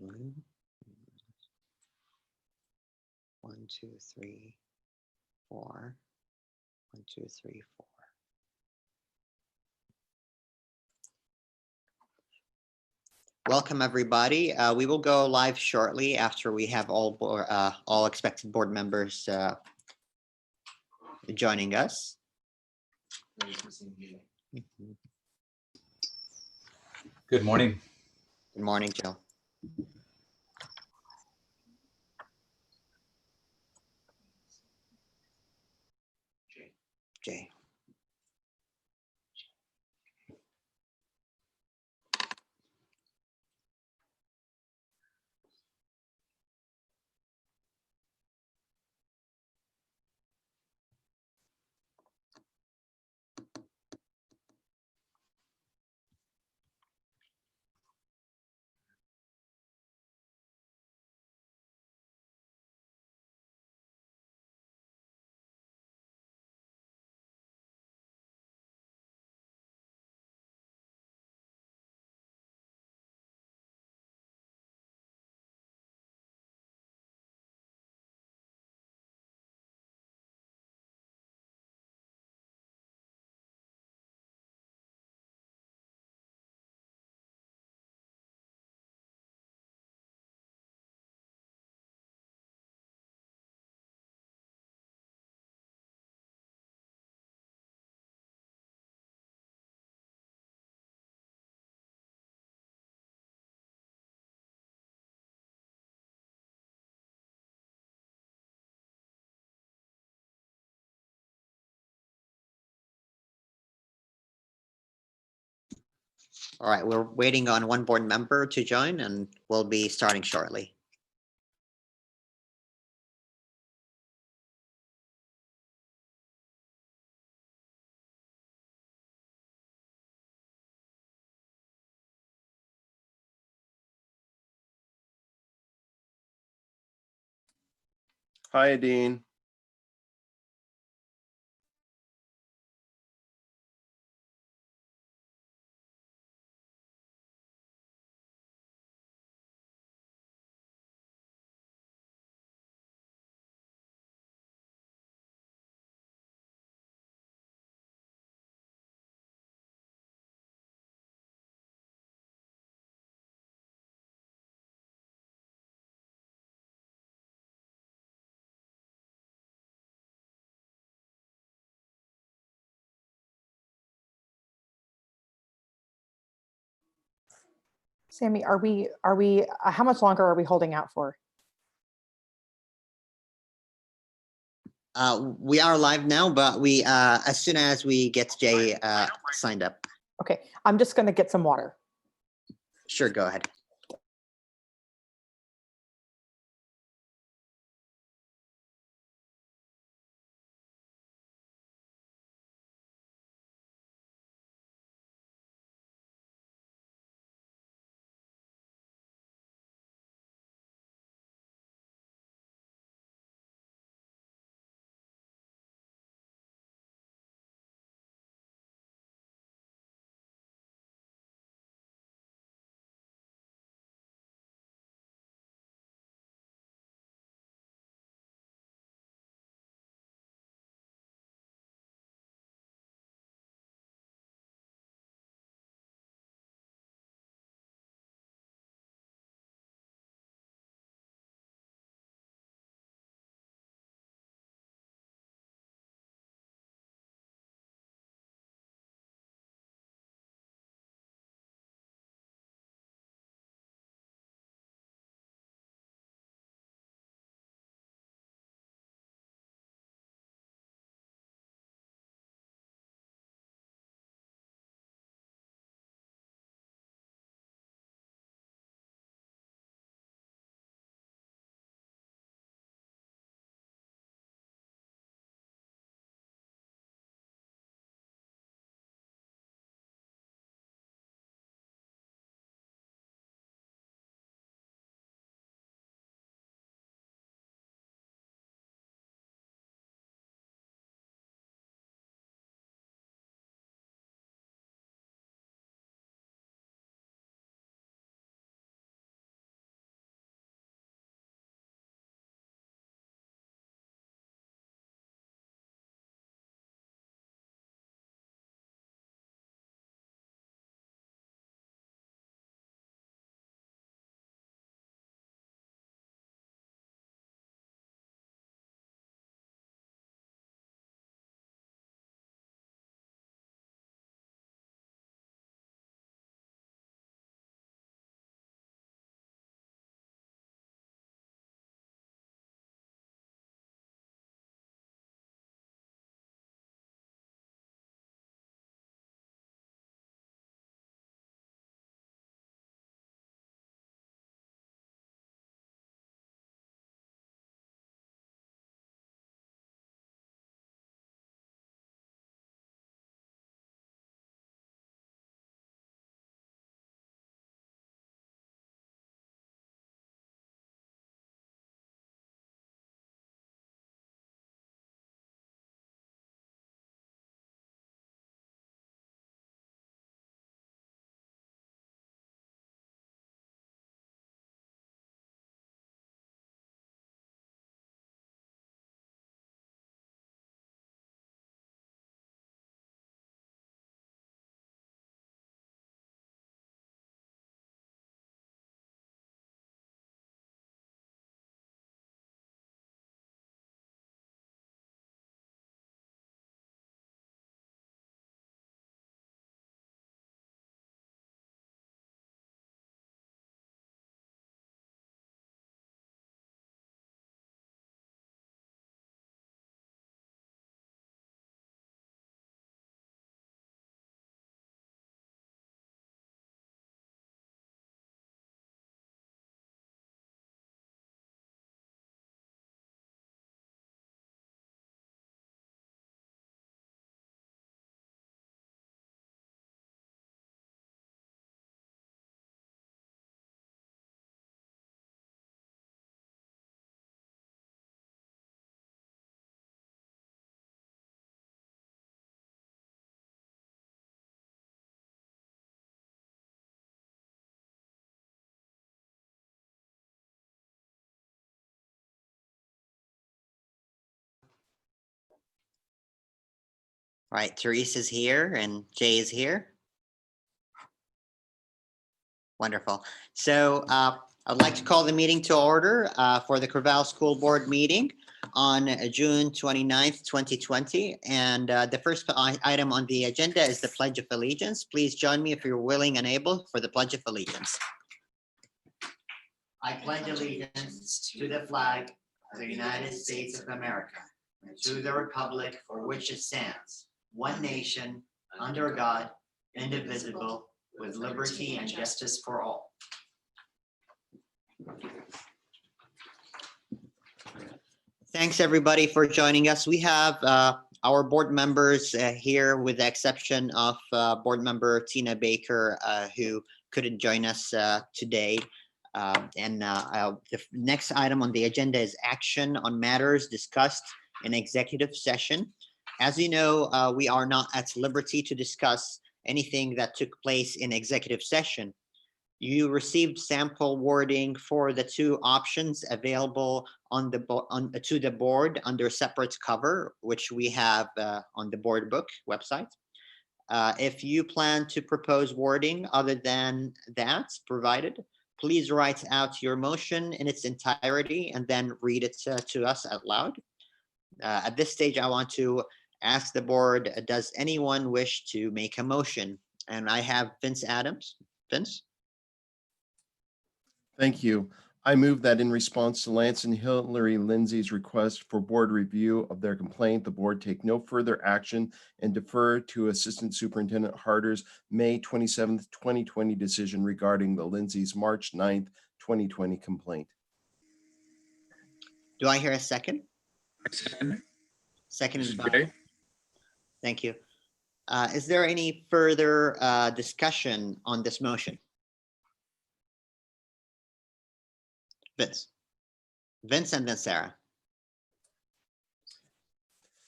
blue. 1, 2, 3, 4. 1, 2, 3, 4. Welcome, everybody. We will go live shortly after we have all expected board members joining us. Mhm. Good morning. Good morning, Jill. Jay. All right, we're waiting on one board member to join, and we'll be starting shortly. Hi, Dean. Sammy, how much longer are we holding out for? We are live now, but we as soon as we get Jay signed up. Okay, I'm just going to get some water. Sure, go ahead. Right, Therese is here and Jay is here. Wonderful. So I'd like to call the meeting to order for the Crevalle School Board meeting on June 29th, 2020. And the first item on the agenda is the Pledge of Allegiance. Please join me if you're willing and able for the Pledge of Allegiance. I pledge allegiance to the flag of the United States of America, and to the republic for which it stands, one nation, under God, indivisible, with liberty and justice for all. Thanks, everybody, for joining us. We have our board members here, with the exception of board member Tina Baker, who couldn't join us today. The next item on the agenda is action on matters discussed in executive session. As you know, we are not at liberty to discuss anything that took place in executive session. You received sample wording for the two options available on to the board under separate cover, which we have on the board book website. If you plan to propose wording other than that provided, please write out your motion in its entirety and then read it to us out loud. At this stage, I want to ask the board, does anyone wish to make a motion? And I have Vince Adams. Vince? Thank you. I move that in response to Lance and Hillary Lindsay's request for board review of their complaint, the board take no further action and defer to Assistant Superintendent Harder's May 27th, 2020 decision regarding the Lindsay's March 9th, 2020 complaint. Do I hear a second? Second. Seconded by. Okay. Thank you. Is there any further discussion on this motion? Vince and then Sarah.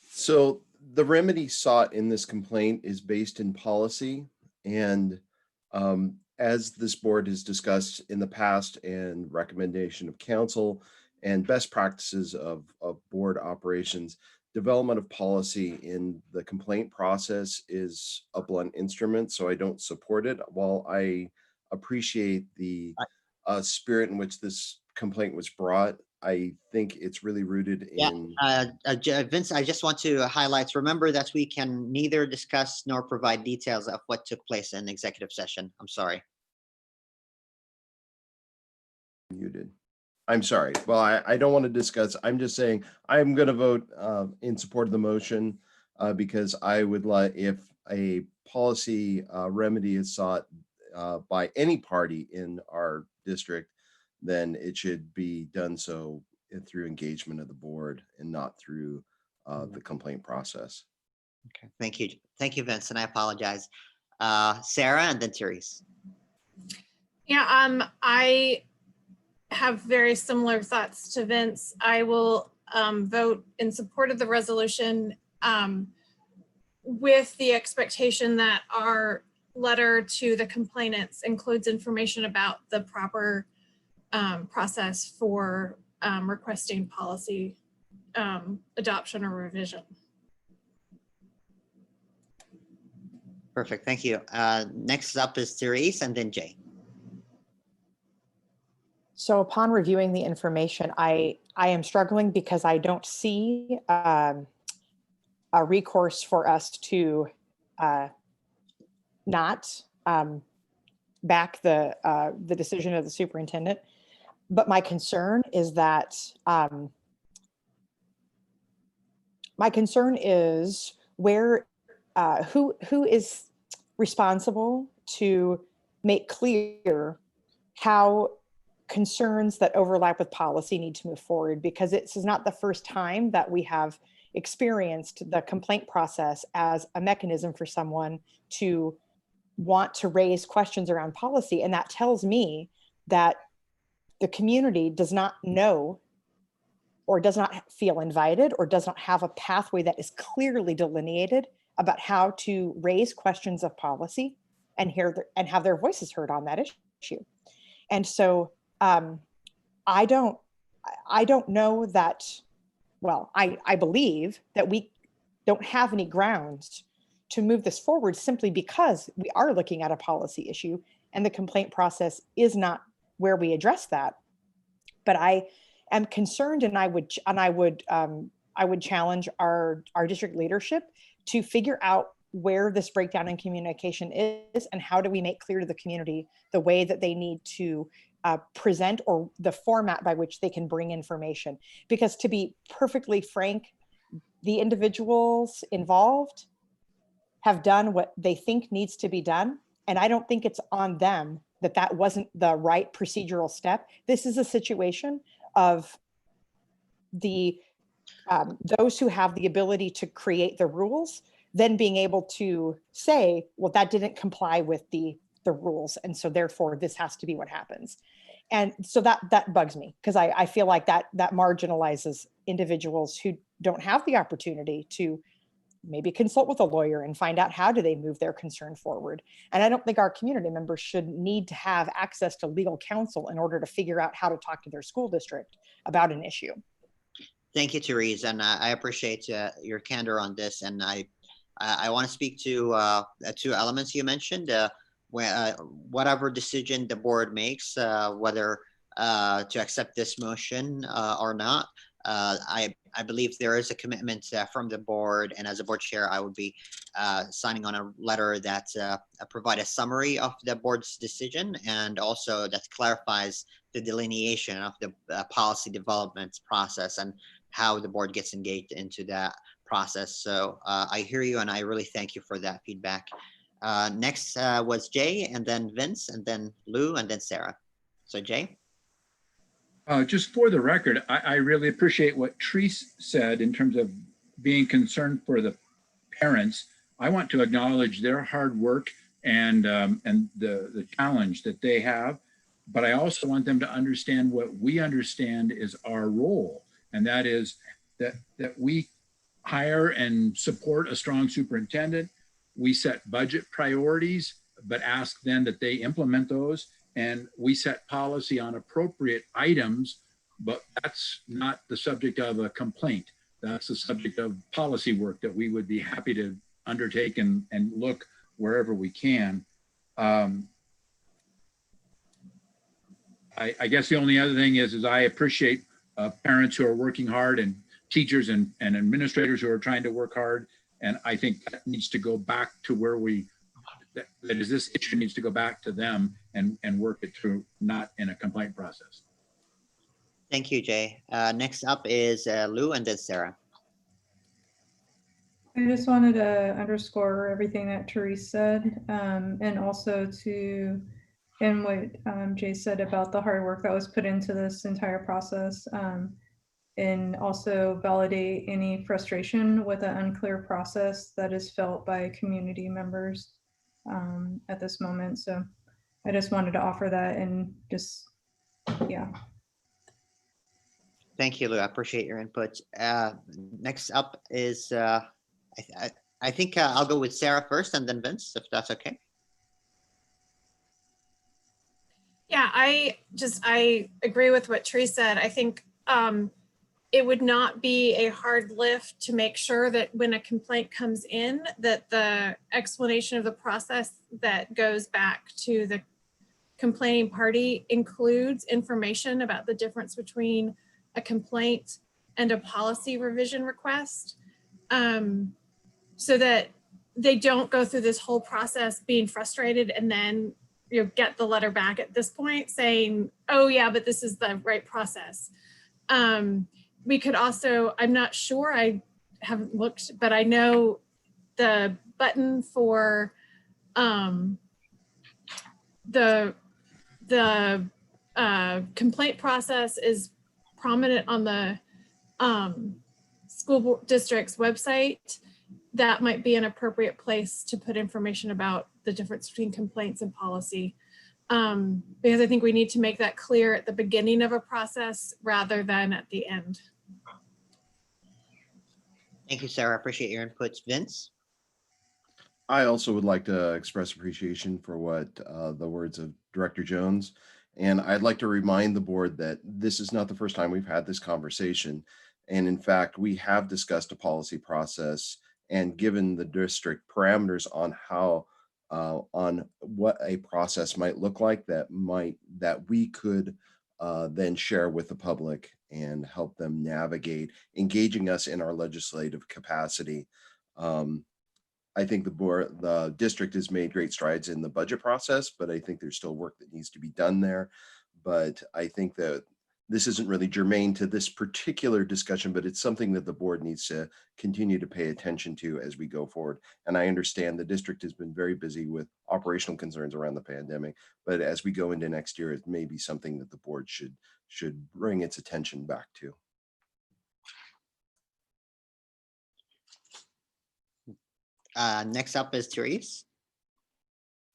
So the remedy sought in this complaint is based in policy, and as this board has discussed in the past and recommendation of council and best practices of board operations, development of policy in the complaint process is a blunt instrument, so I don't support it. While I appreciate the spirit in which this complaint was brought, I think it's really rooted in. Vince, I just want to highlight, remember that we can neither discuss nor provide details of what took place in executive session. I'm sorry. Muted. I'm sorry. Well, I don't want to discuss. I'm just saying I'm going to vote in support of the motion because I would like, if a policy remedy is sought by any party in our district, then it should be done so through engagement of the board and not through the complaint process. Okay, thank you. Thank you, Vince, and I apologize. Sarah and then Therese. Yeah, I have very similar thoughts to Vince. I will vote in support of the resolution with the expectation that our letter to the complainants includes information about the proper process for requesting policy adoption or revision. Perfect, thank you. Next up is Therese and then Jay. So upon reviewing the information, I am struggling because I don't see a recourse for us to not back the decision of the superintendent. But my concern is that where who is responsible to make clear how concerns that overlap with policy need to move forward, because this is not the first time that we have experienced the complaint process as a mechanism for someone to want to raise questions around policy. And that tells me that the community does not know or does not feel invited or does not have a pathway that is clearly delineated about how to raise questions of policy and have their voices heard on that issue. And so I don't know that, well, I believe that we don't have any grounds to move this forward simply because we are looking at a policy issue and the complaint process is not where we address that. But I am concerned, and I would challenge our district leadership to figure out where this breakdown in communication is and how do we make clear to the community the way that they need to present or the format by which they can bring information. Because to be perfectly frank, the individuals involved have done what they think needs to be done. And I don't think it's on them that that wasn't the right procedural step. This is a situation of the those who have the ability to create the rules then being able to say, well, that didn't comply with the rules. And so therefore this has to be what happens. And so that bugs me because I feel like that marginalizes individuals who don't have the opportunity to maybe consult with a lawyer and find out how do they move their concern forward. And I don't think our community members should need to have access to legal counsel in order to figure out how to talk to their school district about an issue. Thank you, Therese, and I appreciate your candor on this. And I want to speak to two elements you mentioned. Whatever decision the board makes, whether to accept this motion or not, I believe there is a commitment from the board, and as a board chair, I would be signing on a letter that provide a summary of the board's decision and also that clarifies the delineation of the policy development process and how the board gets engaged into that process. So I hear you, and I really thank you for that feedback. Next was Jay, and then Vince, and then Lou, and then Sarah. So Jay. Just for the record, I really appreciate what Therese said in terms of being concerned for the parents. I want to acknowledge their hard work and the challenge that they have, but I also want them to understand what we understand is our role, and that is that we hire and support a strong superintendent. We set budget priorities, but ask then that they implement those. And we set policy on appropriate items, but that's not the subject of a complaint. That's the subject of policy work that we would be happy to undertake and look wherever we can. I guess the only other thing is I appreciate parents who are working hard and teachers and administrators who are trying to work hard. And I think that needs to go back to where that is, this issue needs to go back to them and work it through, not in a complaint process. Thank you, Jay. Next up is Lou, and then Sarah. I just wanted to underscore everything that Therese said, and also and what Jay said about the hard work that was put into this entire process, and also validate any frustration with an unclear process that is felt by community members at this moment. So I just wanted to offer that and just, yeah. Thank you, Lou. I appreciate your input. Next up is, I think I'll go with Sarah first and then Vince, if that's okay. Yeah, I agree with what Therese said. I think it would not be a hard lift to make sure that when a complaint comes in, that the explanation of the process that goes back to the complaining party includes information about the difference between a complaint and a policy revision request, so that they don't go through this whole process being frustrated and then get the letter back at this point saying, oh yeah, but this is the right process. We could also, I'm not sure, I haven't looked, but I know the button for the complaint process is prominent on the school district's website. That might be an appropriate place to put information about the difference between complaints and policy. Because I think we need to make that clear at the beginning of a process rather than at the end. Thank you, Sarah. I appreciate your inputs. Vince? I also would like to express appreciation for what the words of Director Jones. And I'd like to remind the board that this is not the first time we've had this conversation. And in fact, we have discussed a policy process and given the district parameters on how on what a process might look like that we could then share with the public and help them navigate engaging us in our legislative capacity. I think the district has made great strides in the budget process, but I think there's still work that needs to be done there. But I think that this isn't really germane to this particular discussion, but it's something that the board needs to continue to pay attention to as we go forward. And I understand the district has been very busy with operational concerns around the pandemic, but as we go into next year, it may be something that the board should bring its attention back to. Next up is Therese.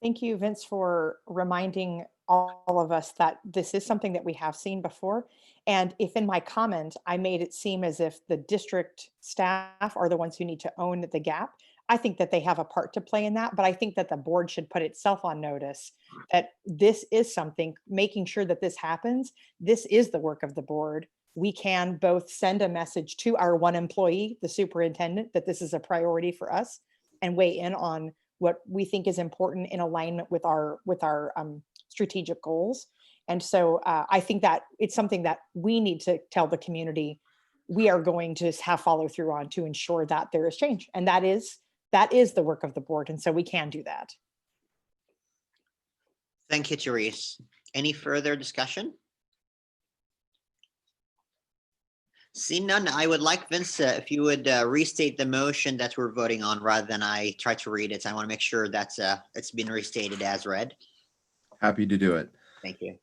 Thank you, Vince, for reminding all of us that this is something that we have seen before. And if in my comment, I made it seem as if the district staff are the ones who need to own the gap, I think that they have a part to play in that, but I think that the board should put itself on notice that this is something, making sure that this happens. This is the work of the board. We can both send a message to our one employee, the superintendent, that this is a priority for us, and weigh in on what we think is important in alignment with our strategic goals. And so I think that it's something that we need to tell the community we are going to have follow through on to ensure that there is change. And that is the work of the board. And so we can do that. Thank you, Therese. Any further discussion? Seeing none, I would like Vince, if you would restate the motion that we're voting on rather than I try to read it. I want to make sure that's it's been restated as read. Happy to do it. Thank you.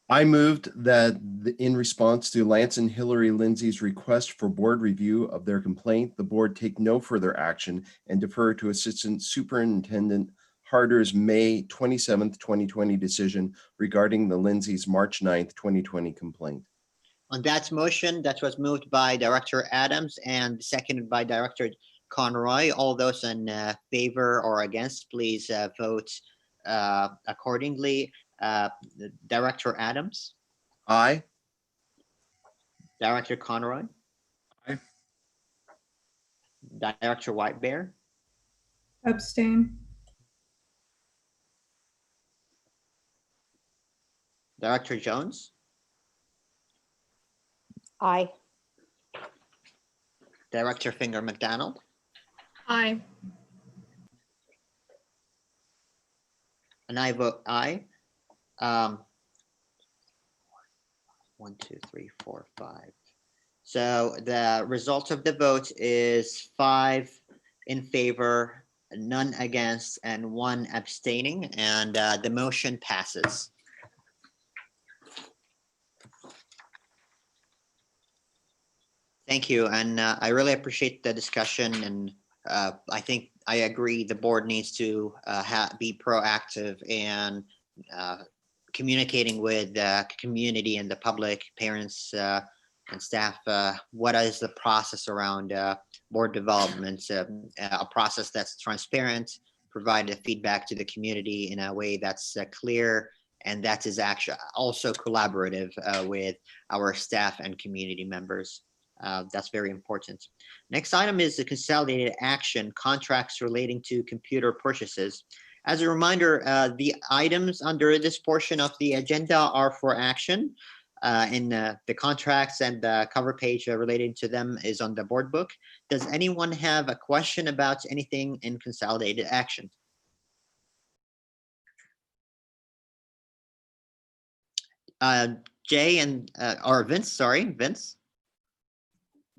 I moved that in response to Lance and Hillary Lindsay's request for board review of their complaint, the board take no further action and defer to Assistant Superintendent Harder's May 27th, 2020 decision regarding the Lindsay's March 9th, 2020 complaint. On that motion, that was moved by Director Adams and seconded by Director Conroy. All those in favor or against, please vote accordingly. Director Adams? Aye. Director Conroy? Aye. Director Whitebear? Abstain. Director Jones? Aye. Director Finger McDonald? Aye. And I vote aye. 1, 2, 3, 4, 5. So the result of the vote is 5 in favor, none against, and 1 abstaining, and the motion passes. Thank you, and I really appreciate the discussion, and I think I agree the board needs to be proactive and communicating with the community and the public, parents and staff, what is the process around board development, a process that's transparent, provide the feedback to the community in a way that's clear, and that is actually also collaborative with our staff and community members. That's very important. Next item is the consolidated action, contracts relating to computer purchases. As a reminder, the items under this portion of the agenda are for action. And the contracts and the cover page relating to them is on the board book. Does anyone have a question about anything in consolidated action? Jay and or Vince, sorry, Vince.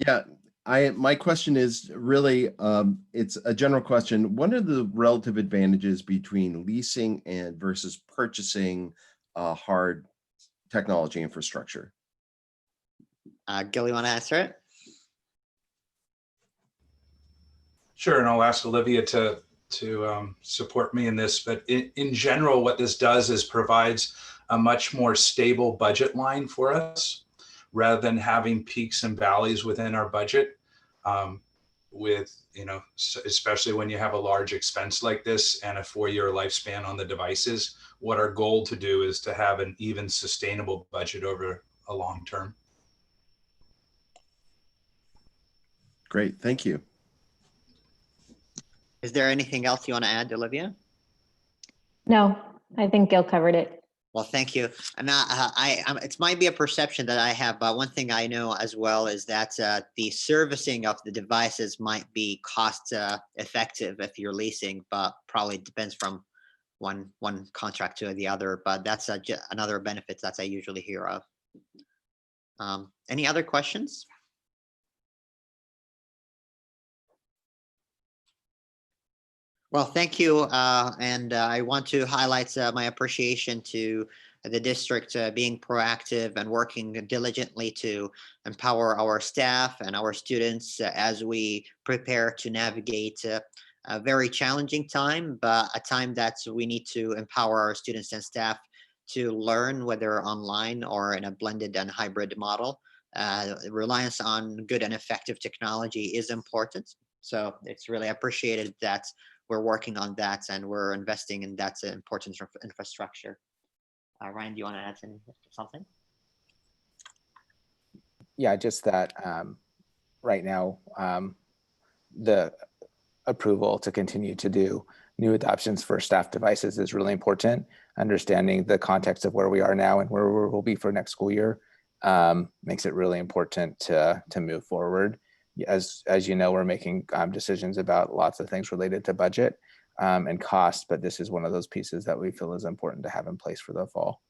Yeah, my question is really, it's a general question. What are the relative advantages between leasing and versus purchasing hard technology infrastructure? Gil, you want to answer it? Sure, and I'll ask Olivia to support me in this. But in general, what this does is provides a much more stable budget line for us, rather than having peaks and valleys within our budget. With, especially when you have a large expense like this and a 4-year lifespan on the devices, what our goal to do is to have an even sustainable budget over a long term. Great, thank you. Is there anything else you want to add, Olivia? No, I think Gil covered it. Well, thank you. And it might be a perception that I have, but one thing I know as well is that the servicing of the devices might be cost effective if you're leasing, but probably depends from one contract to the other. But that's another benefit that I usually hear of. Any other questions? Well, thank you. And I want to highlight my appreciation to the district being proactive and working diligently to empower our staff and our students as we prepare to navigate a very challenging time, but a time that we need to empower our students and staff to learn, whether online or in a blended and hybrid model. Reliance on good and effective technology is important. So it's really appreciated that we're working on that and we're investing in that important infrastructure. Ryan, do you want to add something? Yeah, just that right now, the approval to continue to do new adoptions for staff devices is really important. Understanding the context of where we are now and where we'll be for next school year makes it really important to move forward. As you know, we're making decisions about lots of things related to budget and cost, but this is one of those pieces that we feel is important to have in place for the fall.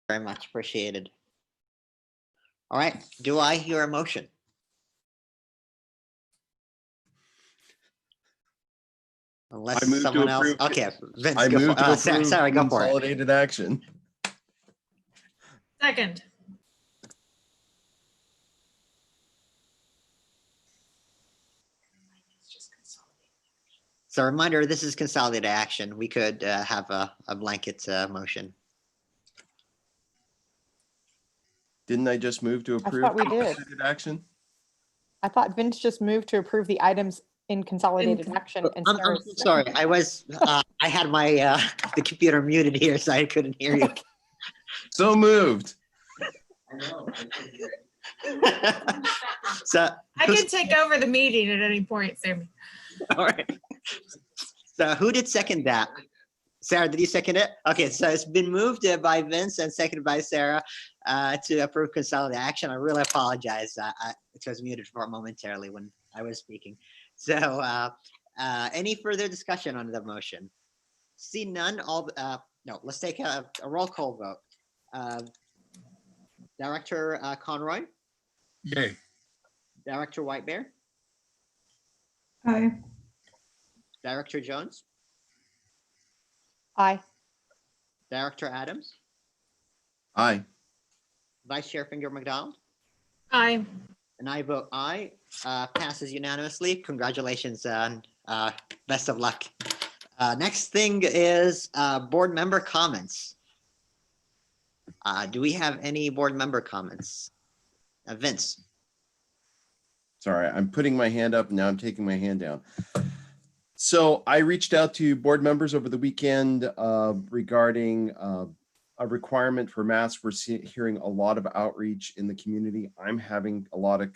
Very much appreciated. All right, do I hear a motion? Unless move to someone else, approve- okay, Vince, I go move to Sarah, approve Sarah, go for it. consolidated action. Second. So reminder, this is consolidated action. We could have a blanket motion. Didn't I just move to approve thought we did. consolidated action? I thought Vince just moved to approve the items in consolidated action. And I'm Sarah so sorry. I was I had my the computer muted here, so I couldn't hear you. So moved. So I can take over the meeting at any point, Sammy. all right. So who did second that? Sarah, did you second it? Okay, so it's been moved by Vince and seconded by Sarah to approve consolidated action. I really apologize. It was muted for momentarily when I was speaking. So any further discussion on the motion? See none, no, let's take a roll call vote. Director Conroy, Yay. Director Whitebear, Aye. Director Jones, Aye. Director Adams, Aye. Vice Chair Finger McDonald, Aye. and I vote aye. Passes unanimously. Congratulations and best of luck. Next thing is board member comments. Do we have any board member comments? Vince. Sorry, I'm putting my hand up. Now I'm taking my hand down. So I reached out to board members over the weekend regarding a requirement for masks. We're hearing a lot of outreach in the community. I'm having a lot of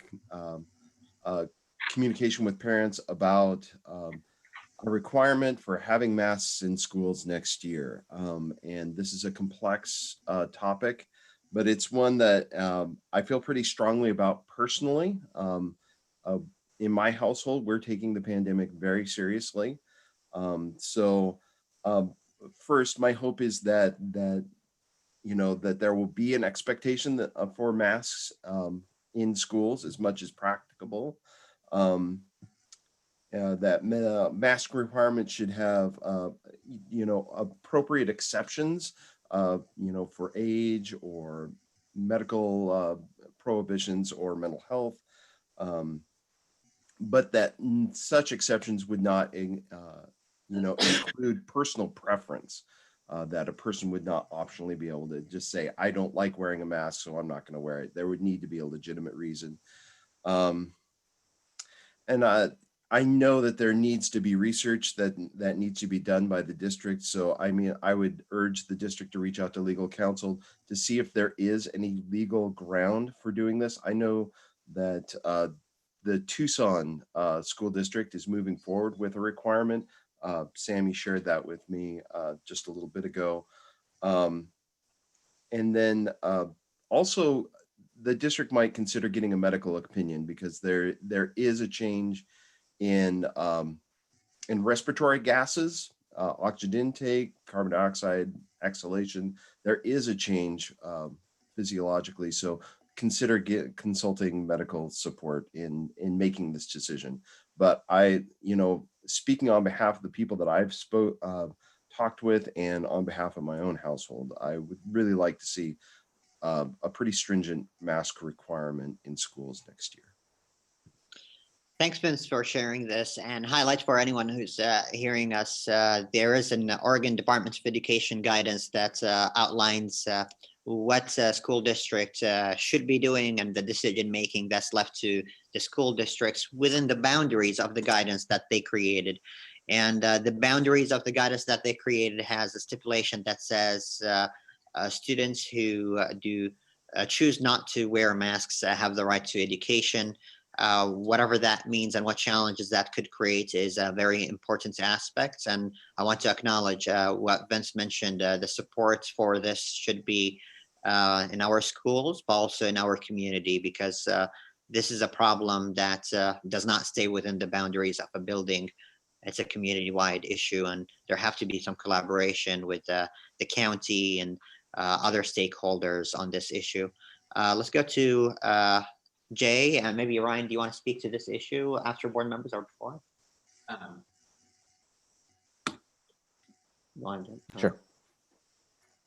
communication with parents about a requirement for having masks in schools next year. And this is a complex topic, but it's one that I feel pretty strongly about personally. In my household, we're taking the pandemic very seriously. First, my hope is that there will be an expectation that, for masks in schools as much as practicable. That mask requirements should have, appropriate exceptions, for age or medical prohibitions or mental health. But that such exceptions would not, include personal preference, that a person would not optionally be able to just say, I don't like wearing a mask, so I'm not going to wear it. There would need to be a legitimate reason. I know that there needs to be research that needs to be done by the district. So, I would urge the district to reach out to legal counsel to see if there is any legal ground for doing this. I know that the Tucson School District is moving forward with a requirement. Sammy shared that with me just a little bit ago. And then also the district might consider getting a medical opinion because there is a change in respiratory gases, oxygen intake, carbon dioxide exhalation. There is a change physiologically. So consider consulting medical support in making this decision. But speaking on behalf of the people that I've talked with and on behalf of my own household, I would really like to see a pretty stringent mask requirement in schools next year. Thanks, Vince, for sharing this, and highlights for anyone who's hearing us. There is an Oregon Department of Education guidance that outlines what school district should be doing and the decision making that's left to the school districts within the boundaries of the guidance that they created. And the boundaries of the guidance that they created has a stipulation that says students who do choose not to wear masks have the right to education. Whatever that means and what challenges that could create is a very important aspect. And I want to acknowledge what Vince mentioned, the support for this should be in our schools, but also in our community, because this is a problem that does not stay within the boundaries of a building. It's a community-wide issue, and there have to be some collaboration with the county and other stakeholders on this issue. Let's go to Jay, and maybe Ryan, do you want to speak to this issue after board members or before? Sure.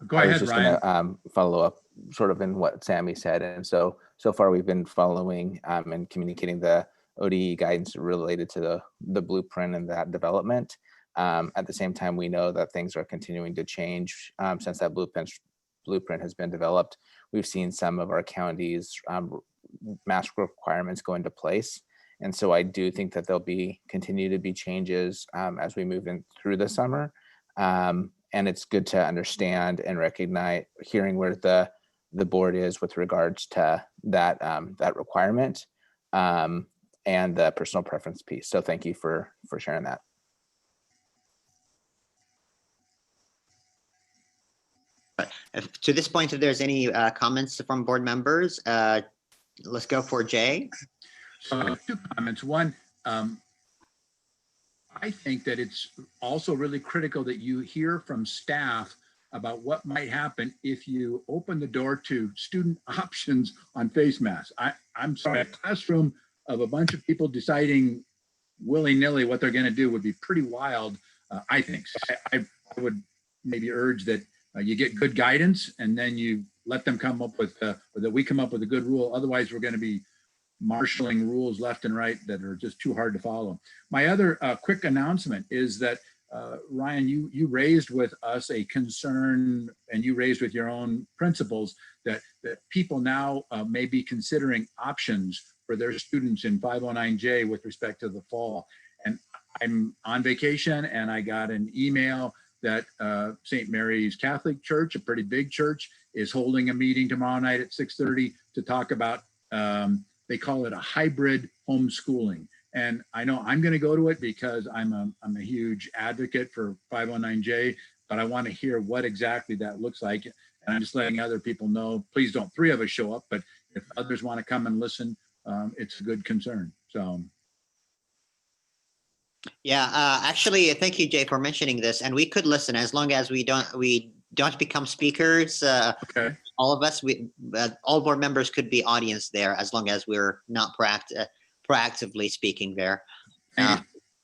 Go I was ahead, just Ryan. gonna follow up sort of in what Sammy said. And so far we've been following and communicating the ODE guidance related to the blueprint and that development. At the same time, we know that things are continuing to change since that blueprint has been developed. We've seen some of our counties mask requirements go into place. And so I do think that there'll continue to be changes as we move in through the summer. And it's good to understand and recognize, hearing where the board is with regards to that requirement and the personal preference piece. So thank you for sharing that. To this point, if there's any comments from board members, let's go for Jay. So 2 comments. One, I think that it's also really critical that you hear from staff about what might happen if you open the door to student options on face masks. I'm sorry, a classroom of a bunch of people deciding willy-nilly what they're going to do would be pretty wild, I think. So I would maybe urge that you get good guidance and then you let them come up with, or that we come up with a good rule. Otherwise, we're going to be marshaling rules left and right that are just too hard to follow. My other quick announcement is that, Ryan, you raised with us a concern, and you raised with your own principals that people now may be considering options for their students in 509J with respect to the fall. And I'm on vacation and I got an email that St. Mary's Catholic Church, a pretty big church, is holding a meeting tomorrow night at 6:30 to talk about, they call it a hybrid homeschooling. And I know I'm going to go to it because I'm a huge advocate for 509J, but I want to hear what exactly that looks like. And I'm just letting other people know, please don't 3 of us show up, but if others want to come and listen, it's a good concern. So. Yeah, actually, thank you, Jay, for mentioning this. And we could listen as long as we don't become speakers. Okay. All of us, all board members could be audience there as long as we're not proactively speaking there.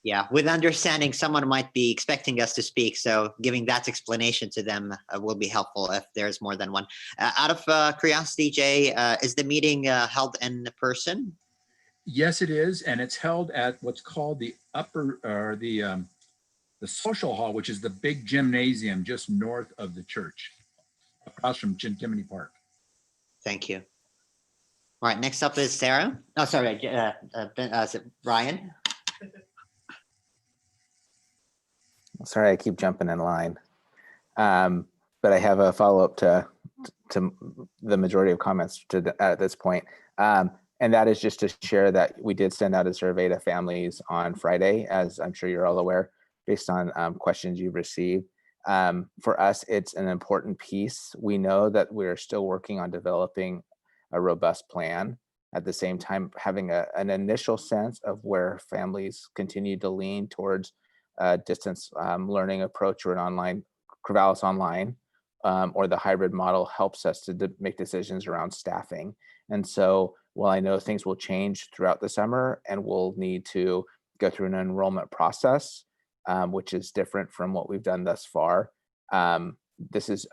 Yeah, with understanding someone might be expecting us to speak. So giving that explanation to them will be helpful if there's more than one. Out of curiosity, Jay, is the meeting held in person? Yes, it is, and it's held at what's called the the social hall, which is the big gymnasium just north of the church, across from Chintimony Park. Thank you. All right, next up is Sarah. Oh, sorry, is it Ryan? Sorry, I keep jumping in line, but I have a follow-up to the majority of comments at this point. And that is just to share that we did send out a survey to families on Friday, as I'm sure you're all aware, based on questions you've received. For us, it's an important piece. We know that we're still working on developing a robust plan. At the same time, having an initial sense of where families continue to lean towards a distance learning approach or an online Corvallis Online or the hybrid model helps us to make decisions around staffing. And so while I know things will change throughout the summer and we'll need to go through an enrollment process, which is different from what we've done thus far, this is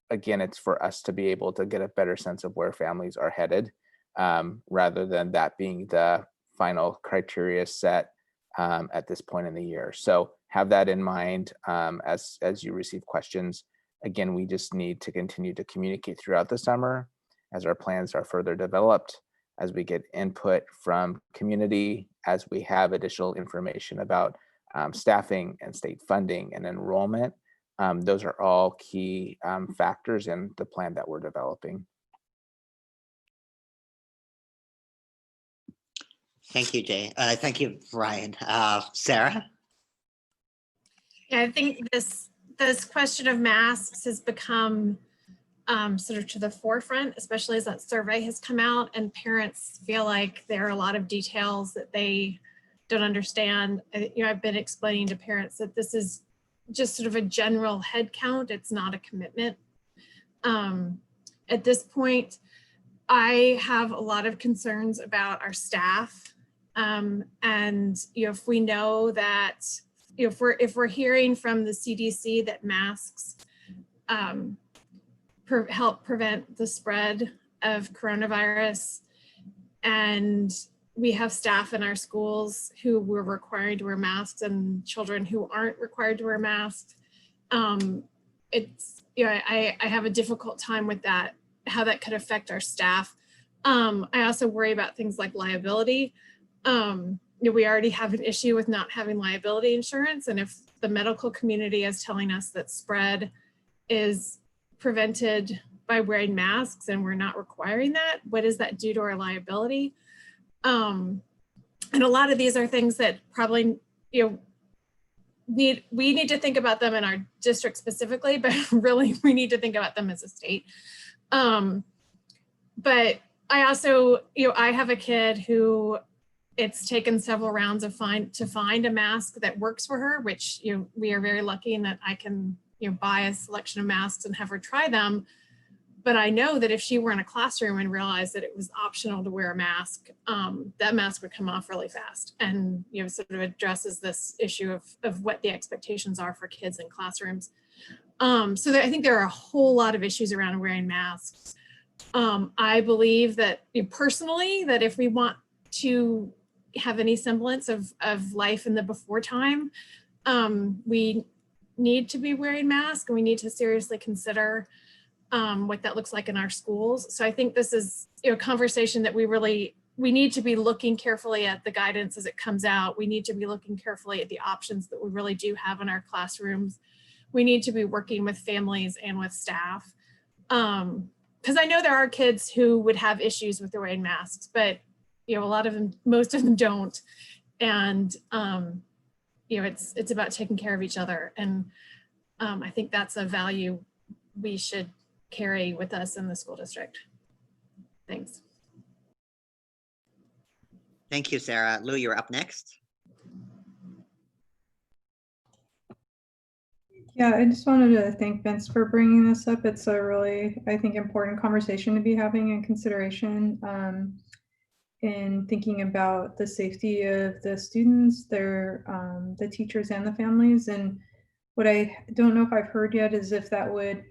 again, it's for us to be able to get a better sense of where families are headed, rather than that being the final criteria set at this point in the year. So have that in mind as you receive questions. Again, we just need to continue to communicate throughout the summer as our plans are further developed, as we get input from community, as we have additional information about staffing and state funding and enrollment. Those are all key factors in the plan that we're developing. Thank you, Jay. Thank you, Ryan. Sarah? Yeah, I think this question of masks has become sort of to the forefront, especially as that survey has come out and parents feel like there are a lot of details that they don't understand. I've been explaining to parents that this is just sort of a general head count. It's not a commitment. At this point, I have a lot of concerns about our staff. And if we know that, if we're hearing from the CDC that masks help prevent the spread of coronavirus, and we have staff in our schools who were required to wear masks and children who aren't required to wear masks, it's, I have a difficult time with that, how that could affect our staff. I also worry about things like liability. We already have an issue with not having liability insurance. And if the medical community is telling us that spread is prevented by wearing masks and we're not requiring that, what does that do to our liability? And a lot of these are things that probably, we need to think about them in our district specifically, but really we need to think about them as a state. But I also, I have a kid who it's taken several rounds of to find a mask that works for her, which we are very lucky in that I can buy a selection of masks and have her try them. But I know that if she were in a classroom and realized that it was optional to wear a mask, that mask would come off really fast, and sort of addresses this issue of what the expectations are for kids in classrooms. So I think there are a whole lot of issues around wearing masks. I believe that personally, that if we want to have any semblance of life in the before time, we need to be wearing masks, and we need to seriously consider what that looks like in our schools. So I think this is a conversation that we need to be looking carefully at the guidance as it comes out. We need to be looking carefully at the options that we really do have in our classrooms. We need to be working with families and with staff. Because I know there are kids who would have issues with wearing masks, but a lot of them, most of them don't. And it's about taking care of each other. And I think that's a value we should carry with us in the school district. Thanks. Thank you, Sarah. Lou, you're up next. Yeah, I just wanted to thank Vince for bringing this up. It's a really, I think, important conversation to be having in consideration in thinking about the safety of the students, the teachers and the families. And what I don't know if I've heard yet is if that would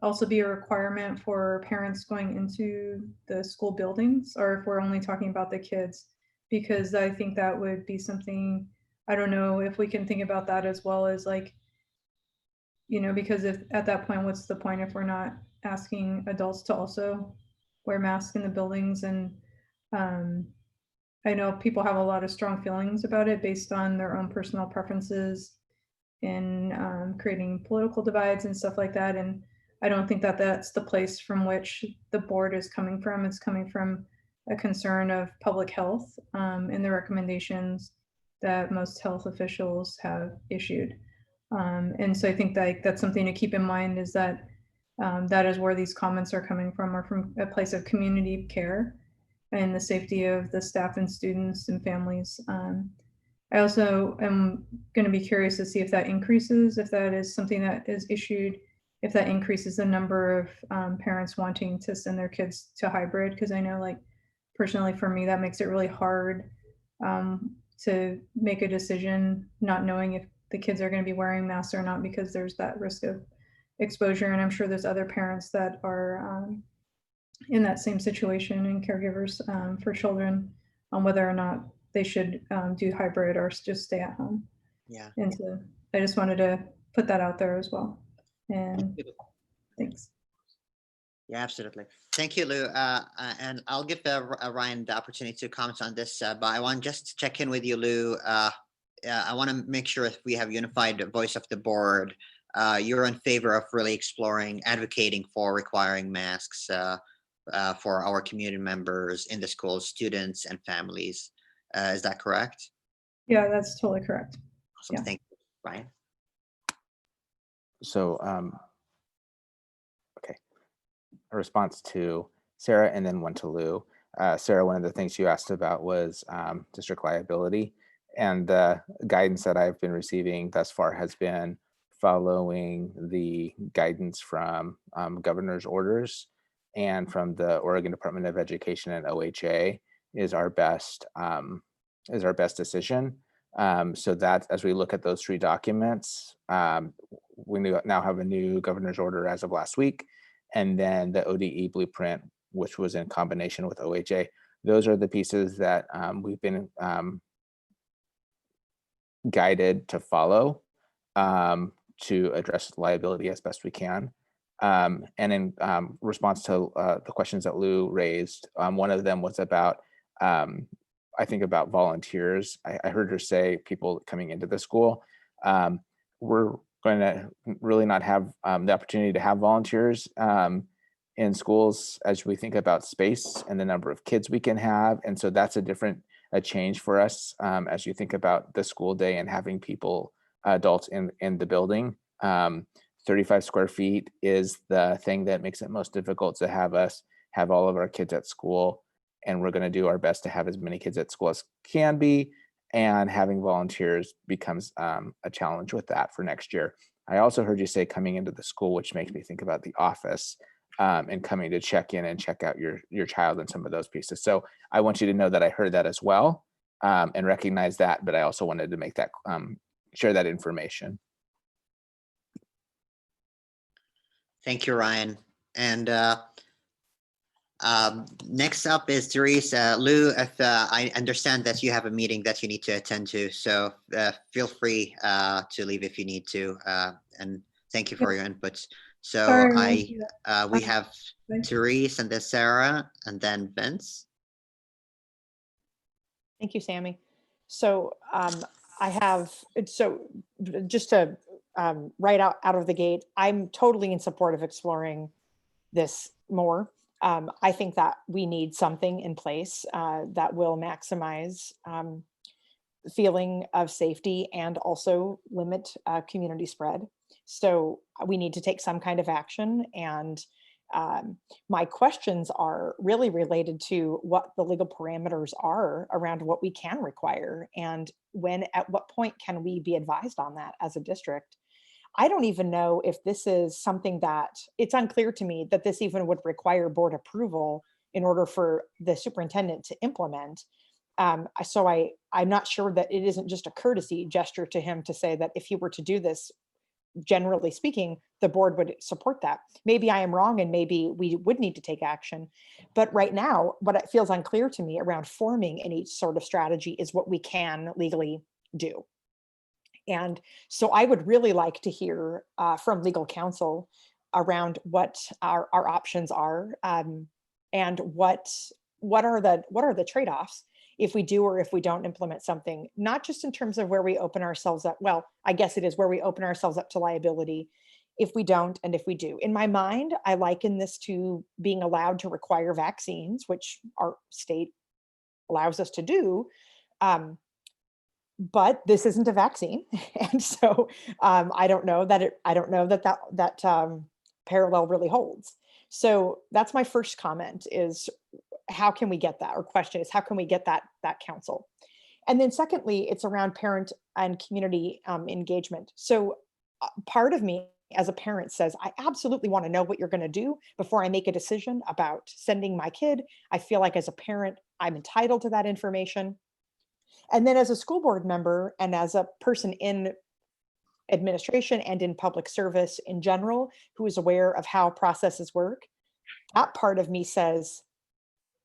also be a requirement for parents going into the school buildings, or if we're only talking about the kids, because I think that would be something, I don't know if we can think about that as well as like, because if at that point, what's the point if we're not asking adults to also wear masks in the buildings? And I know people have a lot of strong feelings about it based on their own personal preferences in creating political divides and stuff like that. And I don't think that that's the place from which the board is coming from. It's coming from a concern of public health in the recommendations that most health officials have issued. And so I think that that's something to keep in mind, is that that is where these comments are coming from, or from a place of community care and the safety of the staff and students and families. I also am going to be curious to see if that increases, if that is something that is issued, if that increases the number of parents wanting to send their kids to hybrid. Because I know, like, personally for me, that makes it really hard to make a decision not knowing if the kids are going to be wearing masks or not, because there's that risk of exposure. And I'm sure there's other parents that are in that same situation, and caregivers for children, on whether or not they should do hybrid or just stay at home. Yeah. And so I just wanted to put that out there as well. And thanks. Yeah, absolutely. Thank you, Lou. And I'll give Ryan the opportunity to comment on this, but I want just to check in with you, Lou. I want to make sure if we have unified voice of the board, you're in favor of really exploring, advocating for requiring masks for our community members in the schools, students and families. Is that correct? Yeah, that's totally correct. Awesome. Yeah. Thank you, Ryan. So, okay, a response to Sarah and then one to Lou. Sarah, one of the things you asked about was district liability, and the guidance that I've been receiving thus far has been following the guidance from governor's orders and from the Oregon Department of Education and OHA is our best decision. So that as we look at those three documents, we now have a new governor's order as of last week, and then the ODE blueprint, which was in combination with OHA. Those are the pieces that we've been guided to follow to address liability as best we can. And in response to the questions that Lou raised, one of them was about, I think, about volunteers. I heard her say people coming into the school. We're going to really not have the opportunity to have volunteers in schools as we think about space and the number of kids we can have. And so that's a change for us as you think about the school day and having people, adults in the building. 35 square feet is the thing that makes it most difficult to have us have all of our kids at school. And we're going to do our best to have as many kids at school as can be. And having volunteers becomes a challenge with that for next year. I also heard you say coming into the school, which makes me think about the office and coming to check in and check out your child and some of those pieces. So I want you to know that I heard that as well and recognize that, but I also wanted to make that, share that information. Thank you, Ryan. And next up is Therese. Lou, if I understand that you have a meeting that you need to attend to, so feel free to leave if you need to. And thank you for your input. So Sorry, we have Bye. Therese and then Sarah and then Vince. Thank you, Sammy. So just to right out of the gate, I'm totally in support of exploring this more. I think that we need something in place that will maximize the feeling of safety and also limit community spread. So we need to take some kind of action. And my questions are really related to what the legal parameters are around what we can require, and at what point can we be advised on that as a district. I don't even know if this is something that, it's unclear to me that this even would require board approval in order for the superintendent to implement. So I'm not sure that it isn't just a courtesy gesture to him to say that if he were to do this, generally speaking, the board would support that. Maybe I am wrong and maybe we would need to take action. But right now, what it feels unclear to me around forming any sort of strategy is what we can legally do. And so I would really like to hear from legal counsel around what our options are and what are the trade-offs if we do or if we don't implement something, not just in terms of where we open ourselves up. Well, I guess it is where we open ourselves up to liability if we don't, and if we do. In my mind, I liken this to being allowed to require vaccines, which our state allows us to do. But this isn't a vaccine. And so I don't know that parallel really holds. So that's my first comment is how can we get that, or question is how can we get that counsel? And then secondly, it's around parent and community engagement. So part of me as a parent says, I absolutely want to know what you're going to do before I make a decision about sending my kid. I feel like as a parent, I'm entitled to that information. And then as a school board member and as a person in administration and in public service in general, who is aware of how processes work, that part of me says,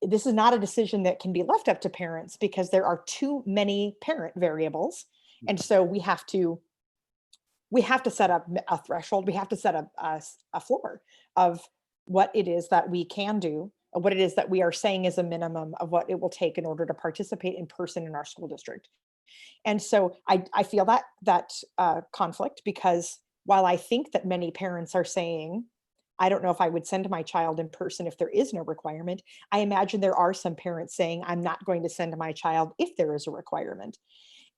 this is not a decision that can be left up to parents because there are too many parent variables. And so we have to set up a threshold. We have to set up a floor of what it is that we can do, what it is that we are saying is a minimum of what it will take in order to participate in person in our school district. And so I feel that conflict, because while I think that many parents are saying, I don't know if I would send my child in person if there is no requirement, I imagine there are some parents saying, I'm not going to send my child if there is a requirement.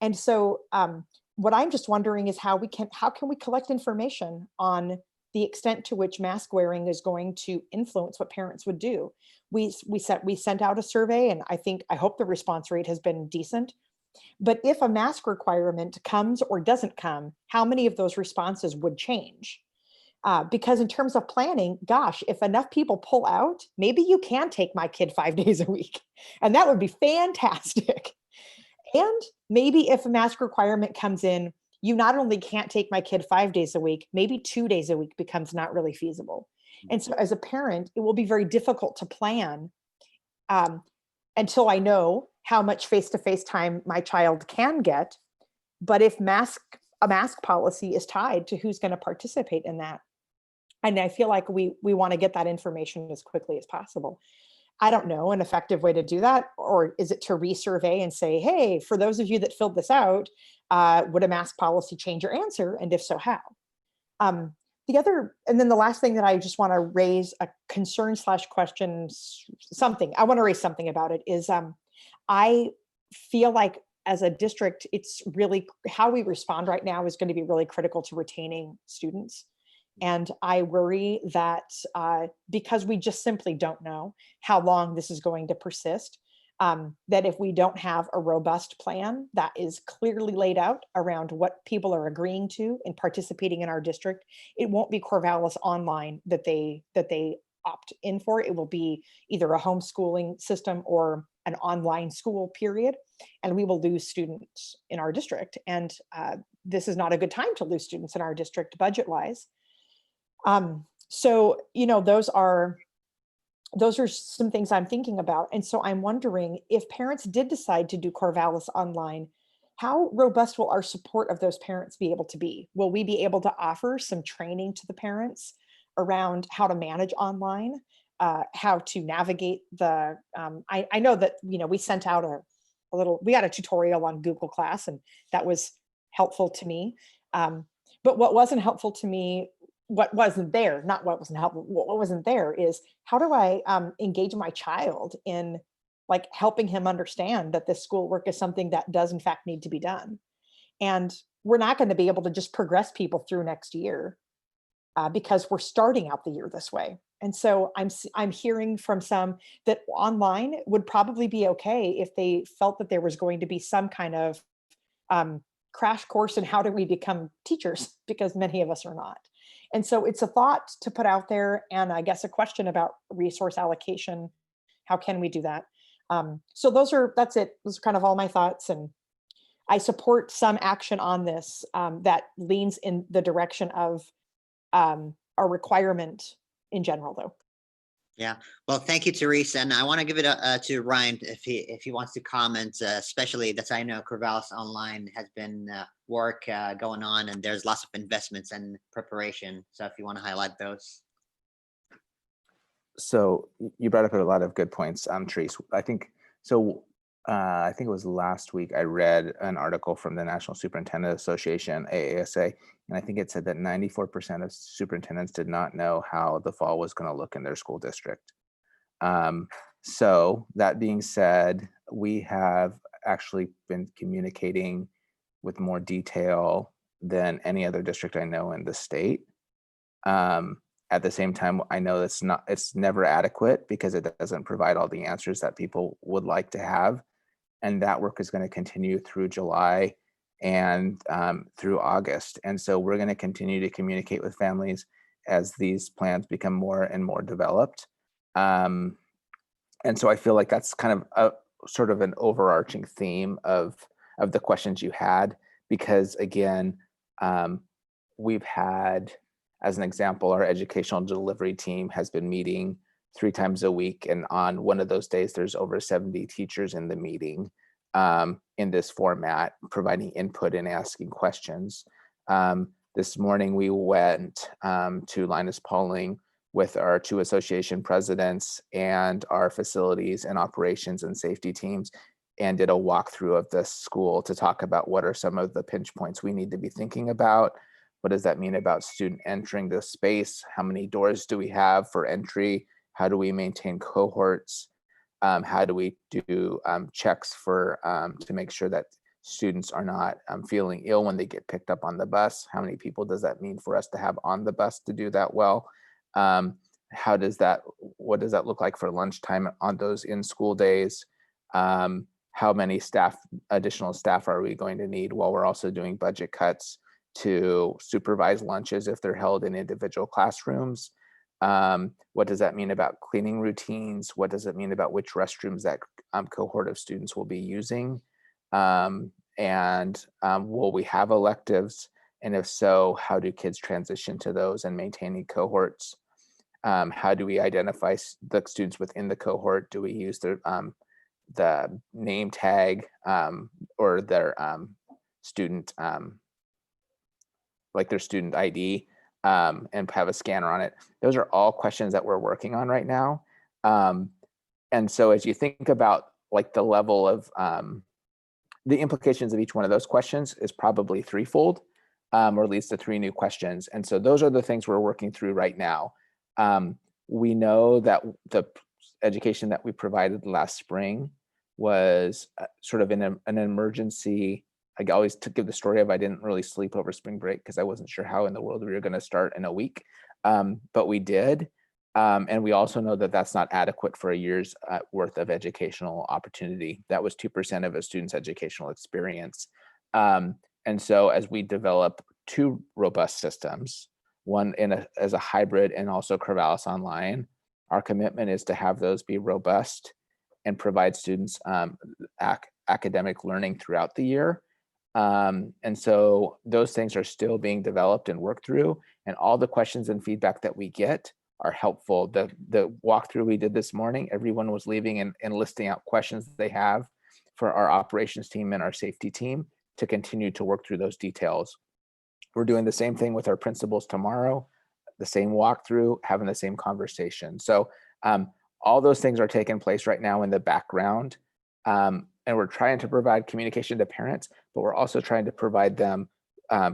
And so what I'm just wondering is how can we collect information on the extent to which mask wearing is going to influence what parents would do. We sent out a survey, and I hope the response rate has been decent. But if a mask requirement comes or doesn't come, how many of those responses would change? Because in terms of planning, gosh, if enough people pull out, maybe you can take my kid 5 days a week, and that would be fantastic. And maybe if a mask requirement comes in, you not only can't take my kid 5 days a week, maybe 2 days a week becomes not really feasible. And so as a parent, it will be very difficult to plan until I know how much face-to-face time my child can get. But if a mask policy is tied to who's going to participate in that, and I feel like we want to get that information as quickly as possible. I don't know an effective way to do that, or is it to resurvey and say, hey, for those of you that filled this out, would a mask policy change your answer? And if so, how? And then the last thing that I just want to raise a concern / question, I want to raise something about it is I feel like as a district, it's really how we respond right now is going to be really critical to retaining students. And I worry that because we just simply don't know how long this is going to persist, that if we don't have a robust plan that is clearly laid out around what people are agreeing to in participating in our district, it won't be Corvallis Online that they opt in for. It will be either a homeschooling system or an online school period, and we will lose students in our district. And this is not a good time to lose students in our district budget-wise. So, those are some things I'm thinking about. And so I'm wondering if parents did decide to do Corvallis Online, how robust will our support of those parents be able to be? Will we be able to offer some training to the parents around how to manage online, how to navigate the, I know that, we sent out we got a tutorial on Google Class, and that was helpful to me. But what wasn't helpful to me, what wasn't there is how do I engage my child in like helping him understand that this schoolwork is something that does in fact need to be done. And we're not going to be able to just progress people through next year because we're starting out the year this way. And so I'm hearing from some that online would probably be okay if they felt that there was going to be some kind of crash course in how do we become teachers, because many of us are not. And so it's a thought to put out there, and I guess a question about resource allocation. How can we do that? So that's it. Those are kind of all my thoughts. And I support some action on this that leans in the direction of a requirement in general, though. Yeah, well, thank you, Teresa, and I want to give it to Ryan if he wants to comment, especially that I know Corvallis Online has been work going on, and there's lots of investments and preparation. So if you want to highlight those. So you brought up a lot of good points, Therese. I think so. I think it was last week, I read an article from the National Superintendent Association, AASA, and I think it said that 94% of superintendents did not know how the fall was going to look in their school district. So that being said, we have actually been communicating with more detail than any other district I know in the state. At the same time, I know it's never adequate because it doesn't provide all the answers that people would like to have. And that work is going to continue through July and through August. And so we're going to continue to communicate with families as these plans become more and more developed. And so I feel like that's kind of a sort of an overarching theme of the questions you had, because again, we've had, as an example, our educational delivery team has been meeting 3 times a week. And on one of those days, there's over 70 teachers in the meeting in this format, providing input and asking questions. This morning, we went to Linus Pauling with our 2 association presidents and our facilities and operations and safety teams, and did a walkthrough of the school to talk about what are some of the pinch points we need to be thinking about. What does that mean about student entering the space? How many doors do we have for entry? How do we maintain cohorts? How do we do checks for to make sure that students are not feeling ill when they get picked up on the bus? How many people does that mean for us to have on the bus to do that well? What does that look like for lunchtime on those in-school days? How many additional staff are we going to need while we're also doing budget cuts to supervise lunches if they're held in individual classrooms? What does that mean about cleaning routines? What does it mean about which restrooms that cohort of students will be using? Will we have electives? And if so, how do kids transition to those and maintaining cohorts? How do we identify the students within the cohort? Do we use the name tag or their student, like their student ID, and have a scanner on it? Those are all questions that we're working on right now. And so as you think about like the level of the implications of each one of those questions is probably threefold, or at least the 3 new questions. And so those are the things we're working through right now. We know that the education that we provided last spring was sort of in an emergency. I always give the story of I didn't really sleep over spring break because I wasn't sure how in the world we were going to start in a week, but we did. And we also know that that's not adequate for a year's worth of educational opportunity. That was 2% of a student's educational experience. And so as we develop 2 robust systems, one as a hybrid and also Corvallis Online, our commitment is to have those be robust and provide students academic learning throughout the year. And so those things are still being developed and worked through, and all the questions and feedback that we get are helpful. The walkthrough we did this morning, everyone was leaving and listing out questions they have for our operations team and our safety team to continue to work through those details. We're doing the same thing with our principals tomorrow, the same walkthrough, having the same conversation. So all those things are taking place right now in the background. And we're trying to provide communication to parents, but we're also trying to provide them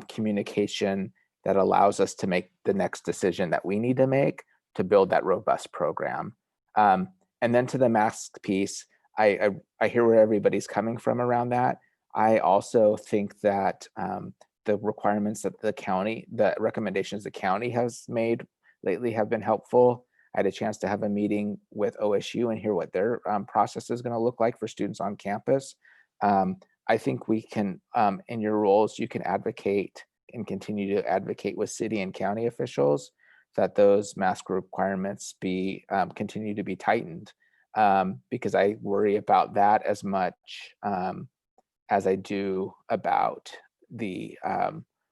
communication that allows us to make the next decision that we need to make to build that robust program. And then to the mask piece, I hear where everybody's coming from around that. I also think that the requirements that the recommendations the county has made lately have been helpful. I had a chance to have a meeting with OSU and hear what their process is going to look like for students on campus. I think we can, in your roles, you can advocate and continue to advocate with city and county officials that those mask requirements be continue to be tightened, because I worry about that as much as I do about the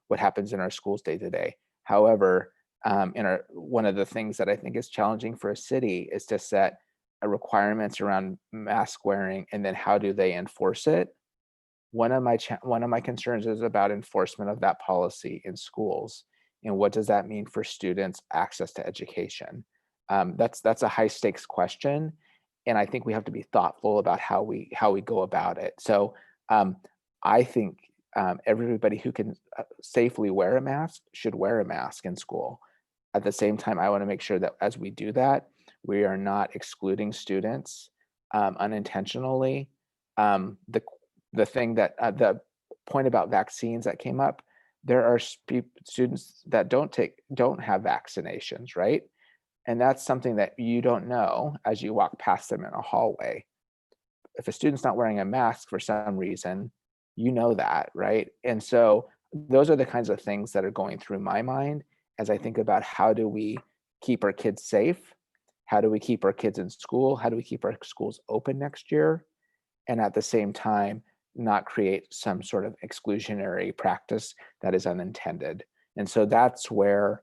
what happens in our schools day to day. However, one of the things that I think is challenging for a city is to set requirements around mask wearing, and then how do they enforce it? One of my concerns is about enforcement of that policy in schools, and what does that mean for students' access to education? That's a high stakes question, And I think we have to be thoughtful about how we go about it. So I think everybody who can safely wear a mask should wear a mask in school. At the same time, I want to make sure that as we do that, we are not excluding students unintentionally. The thing that the point about vaccines that came up, there are students that don't have vaccinations, right? And that's something that you don't know as you walk past them in a hallway. If a student's not wearing a mask for some reason, you know that, right? And so those are the kinds of things that are going through my mind as I think about how do we keep our kids safe? How do we keep our kids in school? How do we keep our schools open next year? And at the same time, not create some sort of exclusionary practice that is unintended. And so that's where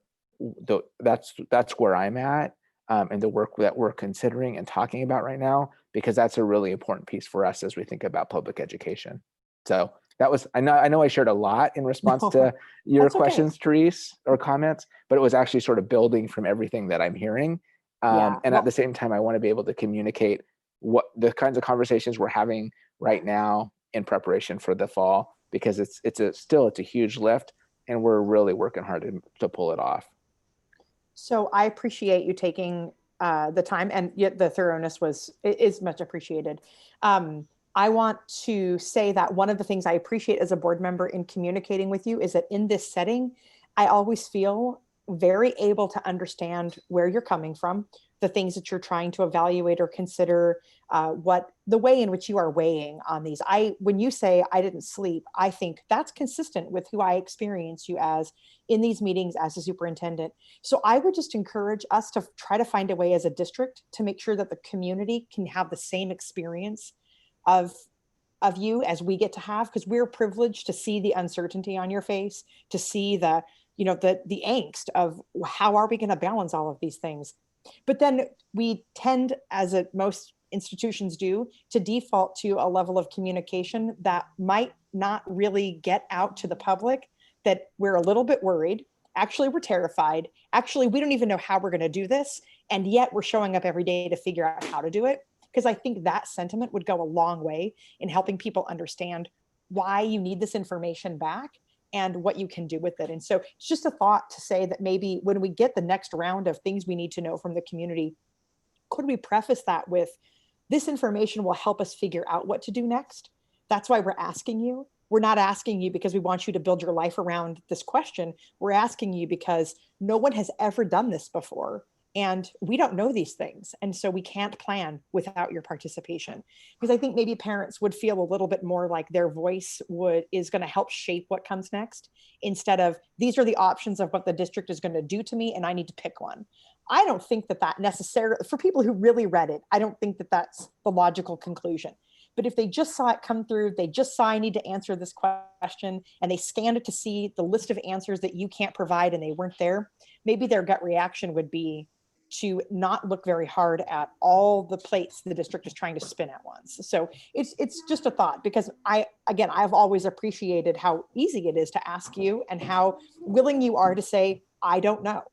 that's where I'm at, and the work that we're considering and talking about right now, because that's a really important piece for us as we think about public education. So that was, I know I shared a lot in response to your That's okay. questions, Therese, or comments, but it was actually sort of building from everything that I'm hearing. Yeah, And well- at the same time, I want to be able to communicate what the kinds of conversations we're having right now in preparation for the fall, because it's a huge lift, and we're really working hard to pull it off. So I appreciate you taking the time, and yet the thoroughness is much appreciated. I want to say that one of the things I appreciate as a board member in communicating with you is that in this setting, I always feel very able to understand where you're coming from, the things that you're trying to evaluate or consider, what the way in which you are weighing on these. When you say I didn't sleep, I think that's consistent with who I experience you as in these meetings as a superintendent. So I would just encourage us to try to find a way as a district to make sure that the community can have the same experience of you as we get to have, because we're privileged to see the uncertainty on your face, to see the angst of how are we going to balance all of these things. But then we tend, as most institutions do, to default to a level of communication that might not really get out to the public, that we're a little bit worried. Actually, we're terrified. Actually, we don't even know how we're going to do this. And yet we're showing up every day to figure out how to do it. Because I think that sentiment would go a long way in helping people understand why you need this information back and what you can do with it. And so it's just a thought to say that maybe when we get the next round of things we need to know from the community, could we preface that with, this information will help us figure out what to do next? That's why we're asking you. We're not asking you because we want you to build your life around this question. We're asking you because no one has ever done this before. And we don't know these things. And so we can't plan without your participation. Because I think maybe parents would feel a little bit more like their voice is going to help shape what comes next, instead of, these are the options of what the district is going to do to me, and I need to pick one. I don't think that necessarily, for people who really read it, I don't think that that's the logical conclusion. But if they just saw it come through, they just saw I need to answer this question, and they scanned it to see the list of answers that you can't provide and they weren't there, maybe their gut reaction would be to not look very hard at all the plates the district is trying to spin at once. So it's just a thought, because I've always appreciated how easy it is to ask you and how willing you are to say, I don't know,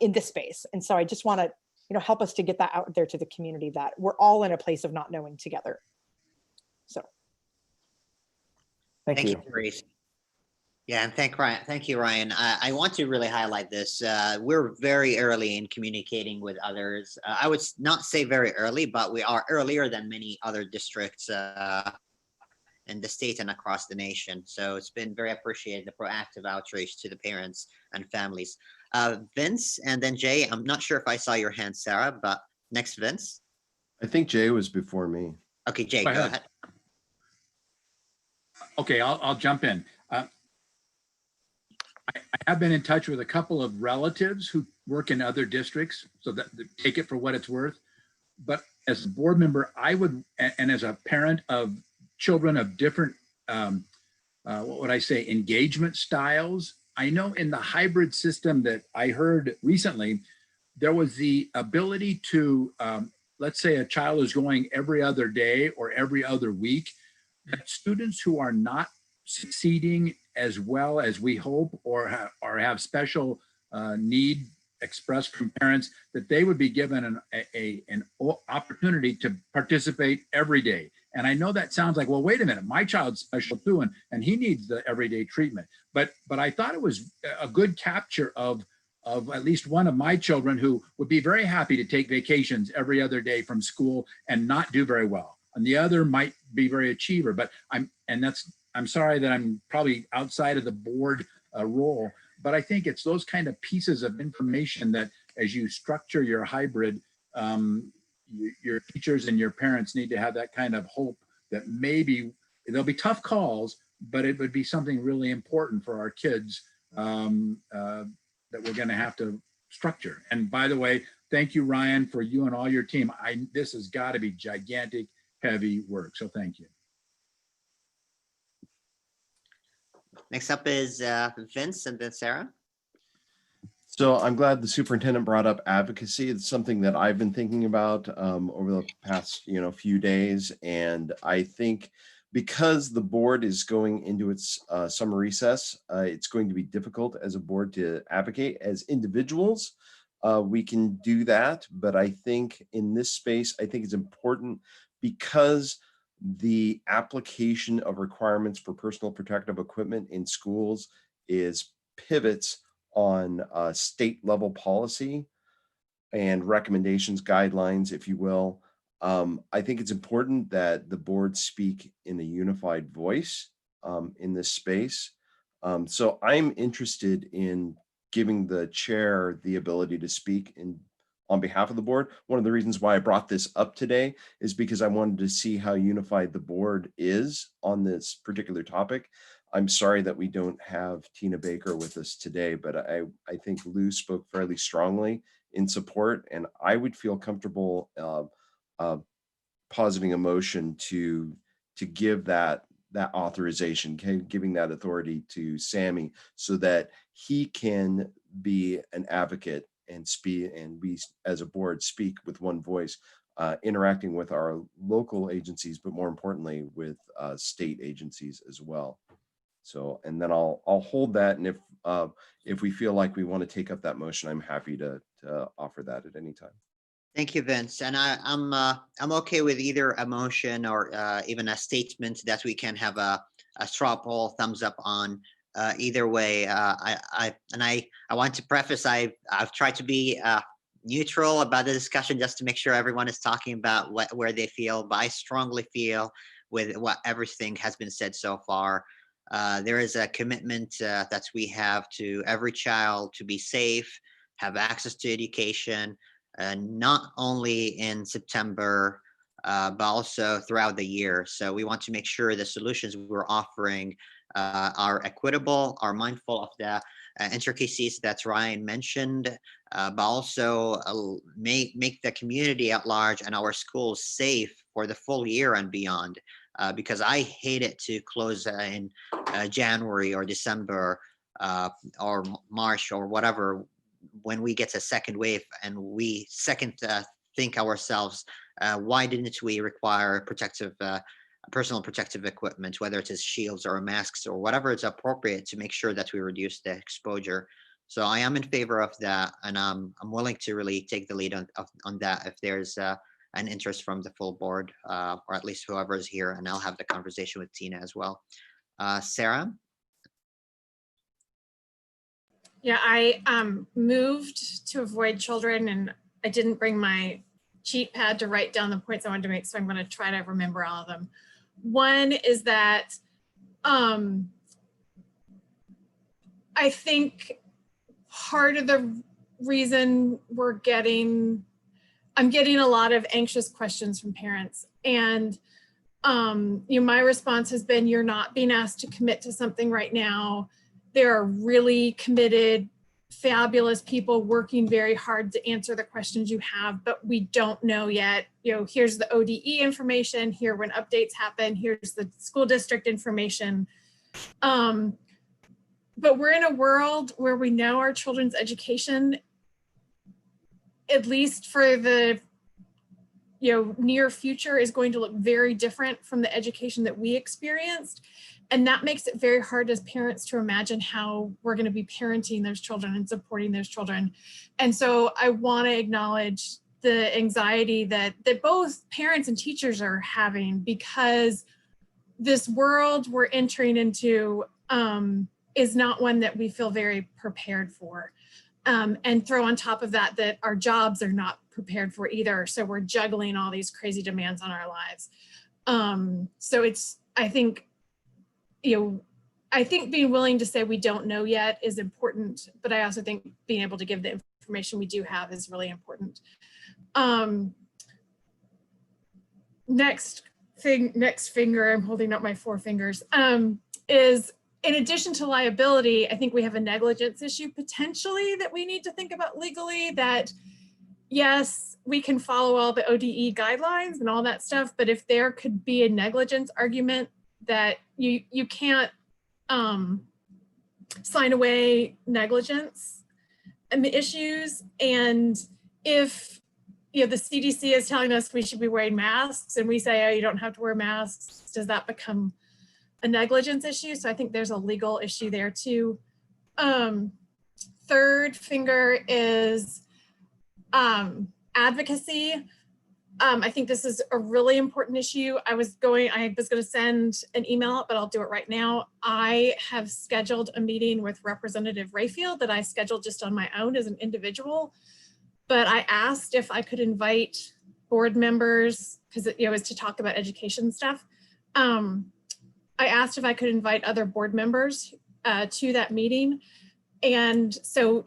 in this space. And so I just want to, help us to get that out there to the community, that we're all in a place of not knowing together. So. Thank you. Therese. Yeah, and thank you, Ryan. I want to really highlight this. We're very early in communicating with others. I would not say very early, but we are earlier than many other districts in the state and across the nation. So it's been very appreciated, the proactive outreach to the parents and families. Vince, and then Jay. I'm not sure if I saw your hand, Sarah, but next, Vince. I think Jay was before me. Okay, Jay, Go go ahead. ahead. Okay, I'll jump in. I have been in touch with a couple of relatives who work in other districts, so that take it for what it's worth. But as a board member, I would, and as a parent of children of different, what would I say, engagement styles, I know in the hybrid system that I heard recently, there was the ability to, let's say a child is going every other day or every other week, that students who are not succeeding as well as we hope, or have special need expressed from parents that they would be given an opportunity to participate every day. And I know that sounds like, well, wait a minute, my child's special too, and he needs the everyday treatment. But I thought it was a good capture of at least one of my children who would be very happy to take vacations every other day from school and not do very well. And the other might be very achiever, but I'm sorry that I'm probably outside of the board role, but I think it's those kind of pieces of information that as you structure your hybrid, your teachers and your parents need to have that kind of hope that maybe there'll be tough calls, but it would be something really important for our kids that we're going to have to structure. And by the way, thank you, Ryan, for you and all your team. This has got to be gigantic, heavy work. So thank you. Next up is Vince and then Sarah. So I'm glad the superintendent brought up advocacy. It's something that I've been thinking about over the past few days. And I think because the board is going into its summer recess, it's going to be difficult as a board to advocate. As individuals, we can do that. But I think in this space, I think it's important because the application of requirements for personal protective equipment in schools is pivots on state level policy and recommendations, guidelines, if you will. I think it's important that the board speak in a unified voice in this space. So I'm interested in giving the chair the ability to speak on behalf of the board. One of the reasons why I brought this up today is because I wanted to see how unified the board is on this particular topic. I'm sorry that we don't have Tina Baker with us today, but I think Lou spoke fairly strongly in support, and I would feel comfortable positing a motion to give that authorization, giving that authority to Sammy so that he can be an advocate and we as a board speak with one voice, interacting with our local agencies, but more importantly with state agencies as well. So, and then I'll hold that, and if we feel like we want to take up that motion, I'm happy to offer that at any time. Thank you, Vince. And I'm okay with either a motion or even a statement that we can have a straw poll thumbs up on. Either way, I want to preface I've tried to be neutral about the discussion just to make sure everyone is talking about where they feel, but I strongly feel with what everything has been said so far. There is a commitment that we have to every child to be safe, have access to education, not only in September, but also throughout the year. So we want to make sure the solutions we're offering are equitable, are mindful of the intricacies that Ryan mentioned, but also make the community at large and our schools safe for the full year and beyond. Because I hate it to close in January or December or March or whatever, when we get a second wave and we think ourselves, why didn't we require personal protective equipment, whether it is shields or masks or whatever is appropriate to make sure that we reduce the exposure. So I am in favor of that, and I'm willing to really take the lead on that if there's an interest from the full board, or at least whoever is here, and I'll have the conversation with Tina as well. Sarah? Yeah, I moved to avoid children, and I didn't bring my cheat pad to write down the points I wanted to make, so I'm going to try to remember all of them. One is that I think part of the reason I'm getting a lot of anxious questions from parents, and my response has been, you're not being asked to commit to something right now. There are really committed, fabulous people working very hard to answer the questions you have, but we don't know yet. Here's the ODE information, here when updates happen, here's the school district information. But we're in a world where we know our children's education, at least for the near future is going to look very different from the education that we experienced. And that makes it very hard as parents to imagine how we're going to be parenting those children and supporting those children. And so I want to acknowledge the anxiety that both parents and teachers are having, because this world we're entering into is not one that we feel very prepared for. And throw on top of that our jobs are not prepared for either. So we're juggling all these crazy demands on our lives. So it's, I think being willing to say we don't know yet is important, but I also think being able to give the information we do have is really important. Next finger, I'm holding up my 4 fingers, is in addition to liability, I think we have a negligence issue potentially that we need to think about legally. That yes, we can follow all the ODE guidelines and all that stuff, but if there could be a negligence argument that you can't sign away negligence issues, and if the CDC is telling us we should be wearing masks and we say, oh, you don't have to wear masks, does that become a negligence issue? So I think there's a legal issue there too. Third finger is advocacy. I think this is a really important issue. I was going to send an email out, but I'll do it right now. I have scheduled a meeting with Representative Rayfield that I scheduled just on my own as an individual, but I asked if I could invite board members, because it was to talk about education stuff. I asked if I could invite other board members to that meeting. And so,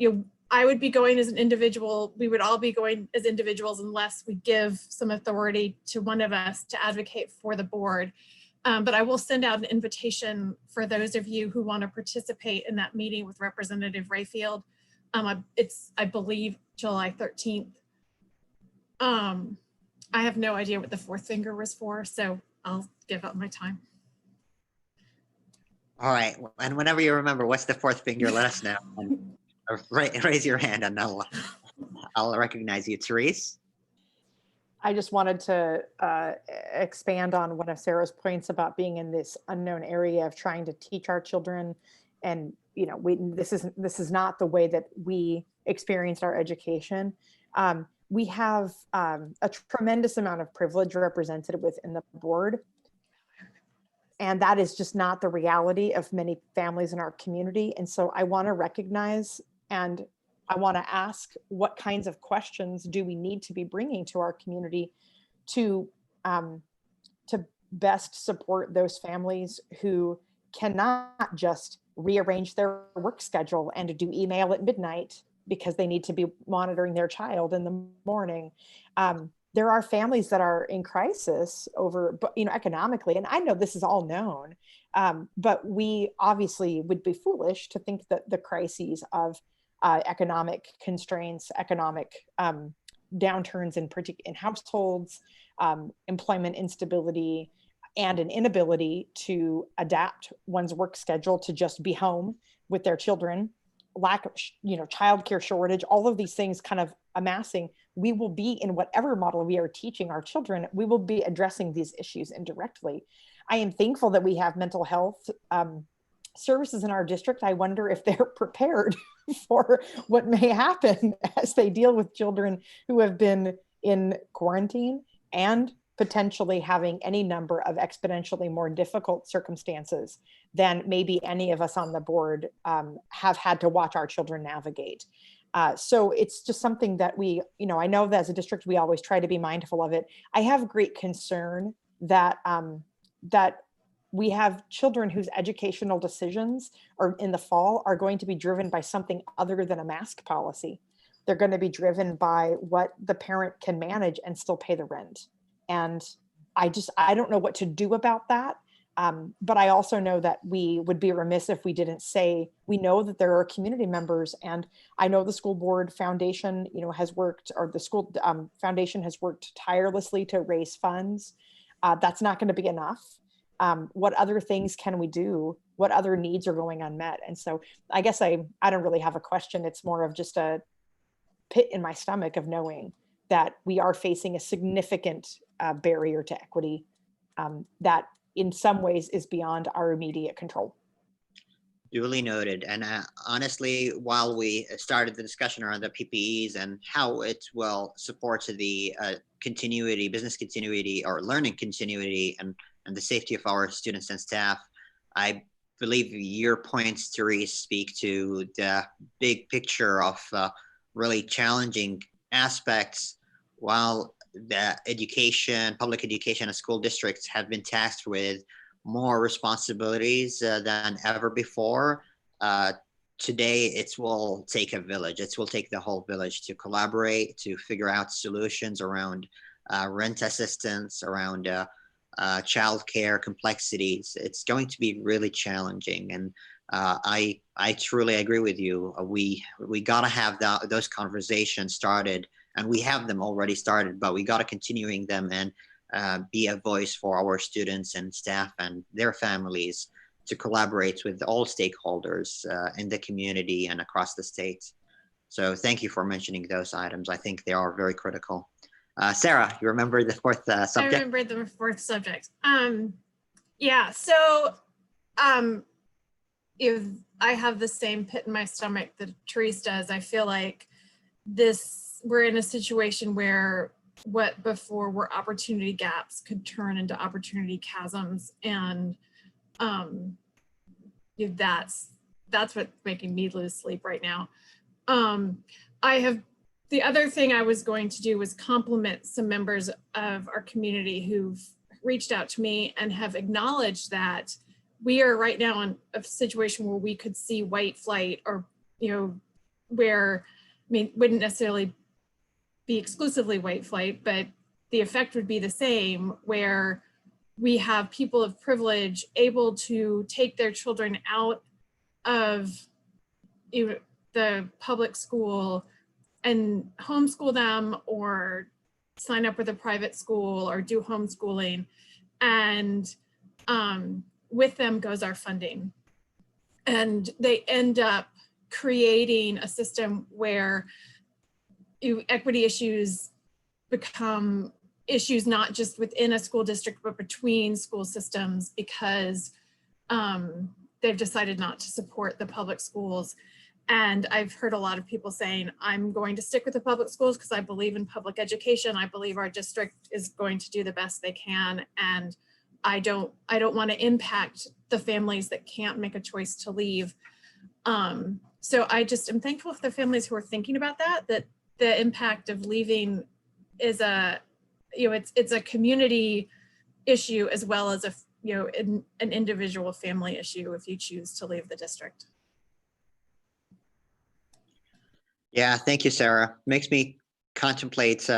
I would be going as an individual. We would all be going as individuals unless we give some authority to one of us to advocate for the board. But I will send out an invitation for those of you who want to participate in that meeting with Representative Rayfield. It's, I believe, July 13th. I have no idea what the 4th finger was for, so I'll give up my time. All right, and whenever you remember what's the 4th finger, let us know. And raise your hand and I'll recognize you. Therese? I just wanted to expand on one of Sarah's points about being in this unknown area of trying to teach our children. And, this is not the way that we experienced our education. We have a tremendous amount of privilege represented within the board. And that is just not the reality of many families in our community. And so I want to recognize and I want to ask, what kinds of questions do we need to be bringing to our community to best support those families who cannot just rearrange their work schedule and to do email at midnight because they need to be monitoring their child in the morning. There are families that are in crisis over, economically, and I know this is all known, but we obviously would be foolish to think that the crises of economic constraints, economic downturns in households, employment instability, and an inability to adapt one's work schedule to just be home with their children, lack of, childcare shortage, all of these things kind of amassing. We will be in whatever model we are teaching our children, we will be addressing these issues indirectly. I am thankful that we have mental health services in our district. I wonder if they're prepared for what may happen as they deal with children who have been in quarantine and potentially having any number of exponentially more difficult circumstances than maybe any of us on the board have had to watch our children navigate. So it's just something that we, I know that as a district, we always try to be mindful of it. I have great concern that that we have children whose educational decisions are in the fall are going to be driven by something other than a mask policy. They're going to be driven by what the parent can manage and still pay the rent. And I don't know what to do about that. But I also know that we would be remiss if we didn't say, we know that there are community members, and I know the school board foundation, has worked, or the school foundation has worked tirelessly to raise funds. That's not going to be enough. What other things can we do? What other needs are going unmet? And so I guess I don't really have a question. It's more of just a pit in my stomach of knowing that we are facing a significant barrier to equity that in some ways is beyond our immediate control. Duly noted. And honestly, while we started the discussion around the PPEs and how it will support the continuity, business continuity, or learning continuity, and the safety of our students and staff, I believe your points, Therese, speak to the big picture of really challenging aspects. While the education, public education and school districts have been tasked with more responsibilities than ever before. Today, it will take a village. It will take the whole village to collaborate, to figure out solutions around rent assistance, around childcare complexities. It's going to be really challenging. And I truly agree with you. We got to have those conversations started, and we have them already started, but we got to continuing them and be a voice for our students and staff and their families to collaborate with all stakeholders in the community and across the state. So thank you for mentioning those items. I think they are very critical. Sarah, you remember the fourth subject? I remember the fourth subject. Yeah, so if I have the same pit in my stomach that Therese does, I feel like we're in a situation where what before were opportunity gaps could turn into opportunity chasms, and that's what's making me lose sleep right now. The other thing I was going to do was compliment some members of our community who've reached out to me and have acknowledged that we are right now in a situation where we could see white flight, or where, wouldn't necessarily be exclusively white flight, but the effect would be the same, where we have people of privilege able to take their children out of the public school and homeschool them, or sign up with a private school, or do homeschooling. And with them goes our funding. And they end up creating a system where equity issues become issues not just within a school district, but between school systems, because they've decided not to support the public schools. And I've heard a lot of people saying, I'm going to stick with the public schools because I believe in public education. I believe our district is going to do the best they can. And I don't want to impact the families that can't make a choice to leave. So I just am thankful for the families who are thinking about that the impact of leaving is it's a community issue as well as an individual family issue if you choose to leave the district. Yeah, thank you, Sarah. Makes me contemplate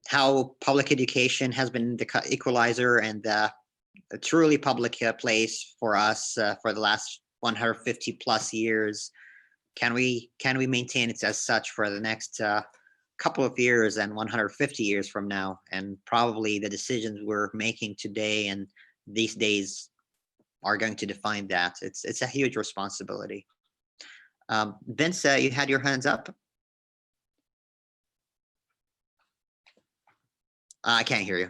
how public education has been the equalizer and a truly public place for us for the last 150 plus years. Can we maintain it as such for the next couple of years and 150 years from now? And probably the decisions we're making today and these days are going to define that. It's a huge responsibility. Vince, you had your hands up. I can't hear you.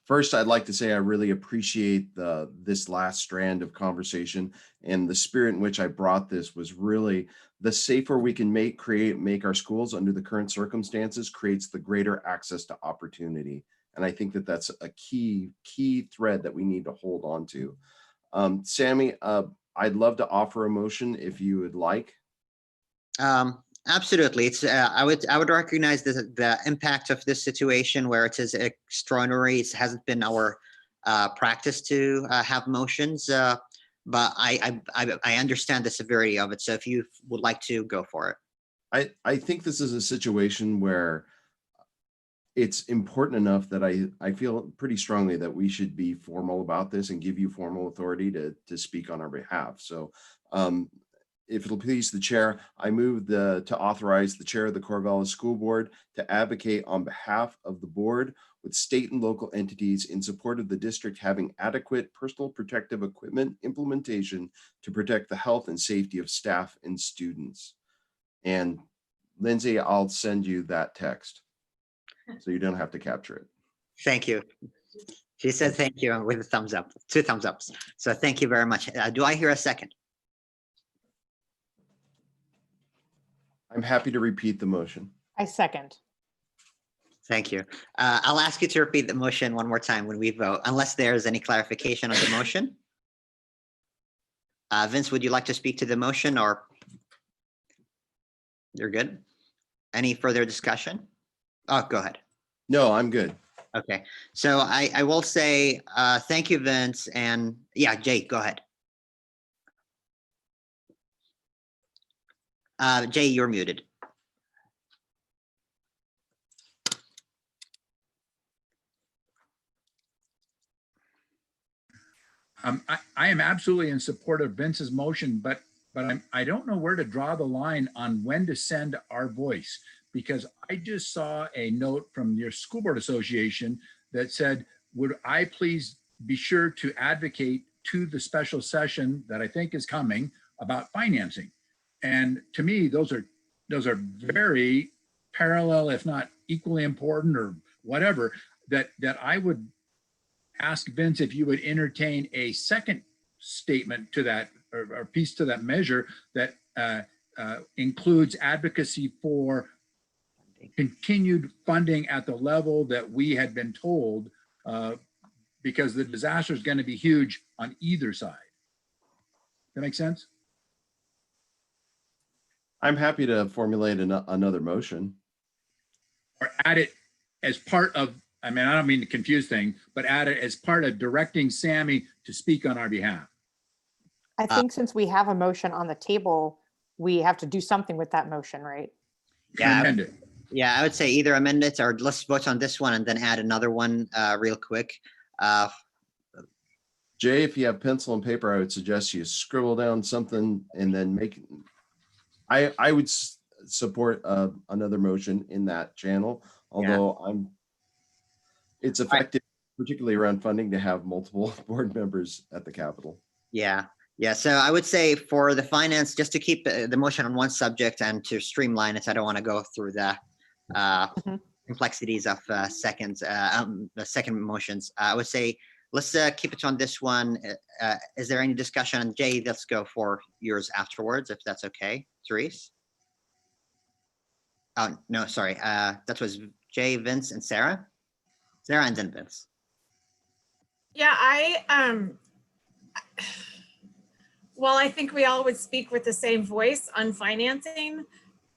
First, I'd like to say I really appreciate this last strand of conversation, and the spirit in which I brought this was really the safer we can make our schools under the current circumstances creates the greater access to opportunity. And I think that that's a key thread that we need to hold on to. Sammy, I'd love to offer a motion if you would like. Absolutely. It's I would recognize the impact of this situation where it is extraordinary. It hasn't been our practice to have motions, but I understand the severity of it. So if you would like to go for it. I think this is a situation where it's important enough that I feel pretty strongly that we should be formal about this and give you formal authority to speak on our behalf. So if it'll please the chair, I move to authorize the chair of the Corvallis School Board to advocate on behalf of the board with state and local entities in support of the district having adequate personal protective equipment implementation to protect the health and safety of staff and students. And Lindsay, I'll send you that text. So you don't have to capture it. Thank you. She said thank you with a thumbs up, 2 thumbs ups. So thank you very much. Do I hear a second? I'm happy to repeat the motion. I second. Thank you. I'll ask you to repeat the motion one more time when we vote, unless there's any clarification on the motion. Vince, would you like to speak to the motion or? You're good? Any further discussion? Oh, go ahead. No, I'm good. Okay, so I will say, thank you, Vince, and yeah, Jay, go ahead. Jay, you're muted. I am absolutely in support of Vince's motion, but I don't know where to draw the line on when to send our voice, because I just saw a note from your school board association that said, would I please be sure to advocate to the special session that I think is coming about financing? And to me, those are very parallel, if not equally important or whatever, that I would ask Vince if you would entertain a second statement to that or piece to that measure that includes advocacy for continued funding at the level that we had been told, because the disaster is going to be huge on either side. That make sense? I'm happy to formulate another motion. Or add it as part of, I mean, I don't mean to confuse things, but add it as part of directing Sammy to speak on our behalf. I think since we have a motion on the table, we have to do something with that motion, right? Yeah, Amend it. Yeah, I would say either amend it or let's vote on this one and then add another one real quick. Jay, if you have pencil and paper, I would suggest you scribble down something and then make. I would support another motion in that channel, although it's effective, particularly around funding, to have multiple board members at the Capitol. Yeah, yeah. So I would say for the finance, just to keep the motion on one subject and to streamline it, I don't want to go through the complexities of the second motions. I would say let's keep it on this one. Is there any discussion? Jay, let's go for yours afterwards, if that's okay. Therese? Oh, no, sorry. That was Jay, Vince, and Sarah. Sarah and then Vince. Yeah, well, I think we all would speak with the same voice on financing.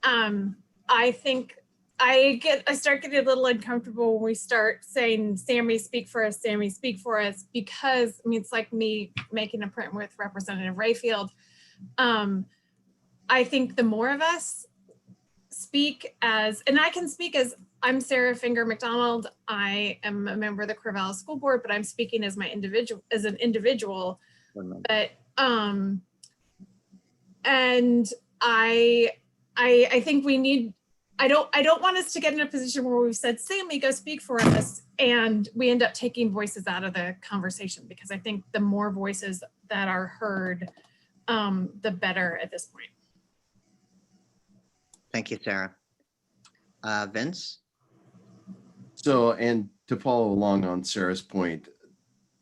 I think I start getting a little uncomfortable when we start saying, Sammy, speak for us, Sammy, speak for us, because I mean, it's like me making a print with Representative Rayfield. I think the more of us speak as, and I can speak as, I'm Sarah Finger McDonald. I am a member of the Corvallis School Board, but I'm speaking as an individual. But and I think we need. I don't want us to get in a position where we've said, Sammy, go speak for us, and we end up taking voices out of the conversation, because I think the more voices that are heard, the better at this point. Thank you, Sarah. Vince? So, and to follow along on Sarah's point,